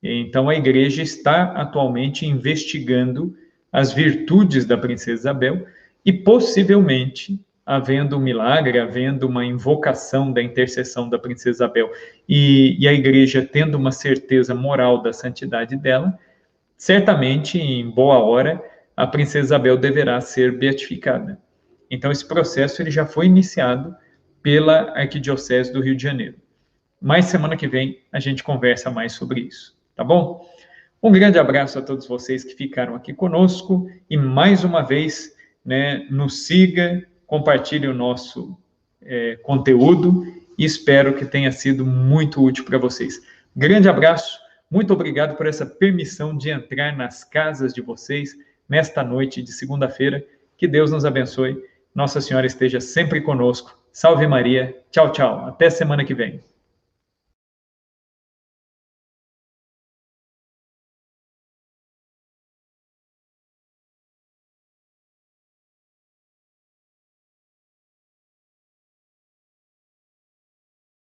Então, a igreja está atualmente investigando as virtudes da Princesa Isabel e, possivelmente, havendo um milagre, havendo uma invocação da intercessão da Princesa Isabel e a igreja tendo uma certeza moral da santidade dela, certamente, em boa hora, a Princesa Isabel deverá ser beatificada. Então, esse processo ele já foi iniciado pela Arquidiocese do Rio de Janeiro. Mas semana que vem a gente conversa mais sobre isso. Tá bom? Um grande abraço a todos vocês que ficaram aqui conosco e mais uma vez, né, nos siga, compartilhe o nosso conteúdo e espero que tenha sido muito útil para vocês. Grande abraço, muito obrigado por essa permissão de entrar nas casas de vocês nesta noite de segunda-feira. Que Deus nos abençoe, Nossa Senhora esteja sempre conosco. Salve Maria, tchau, tchau, até semana que vem.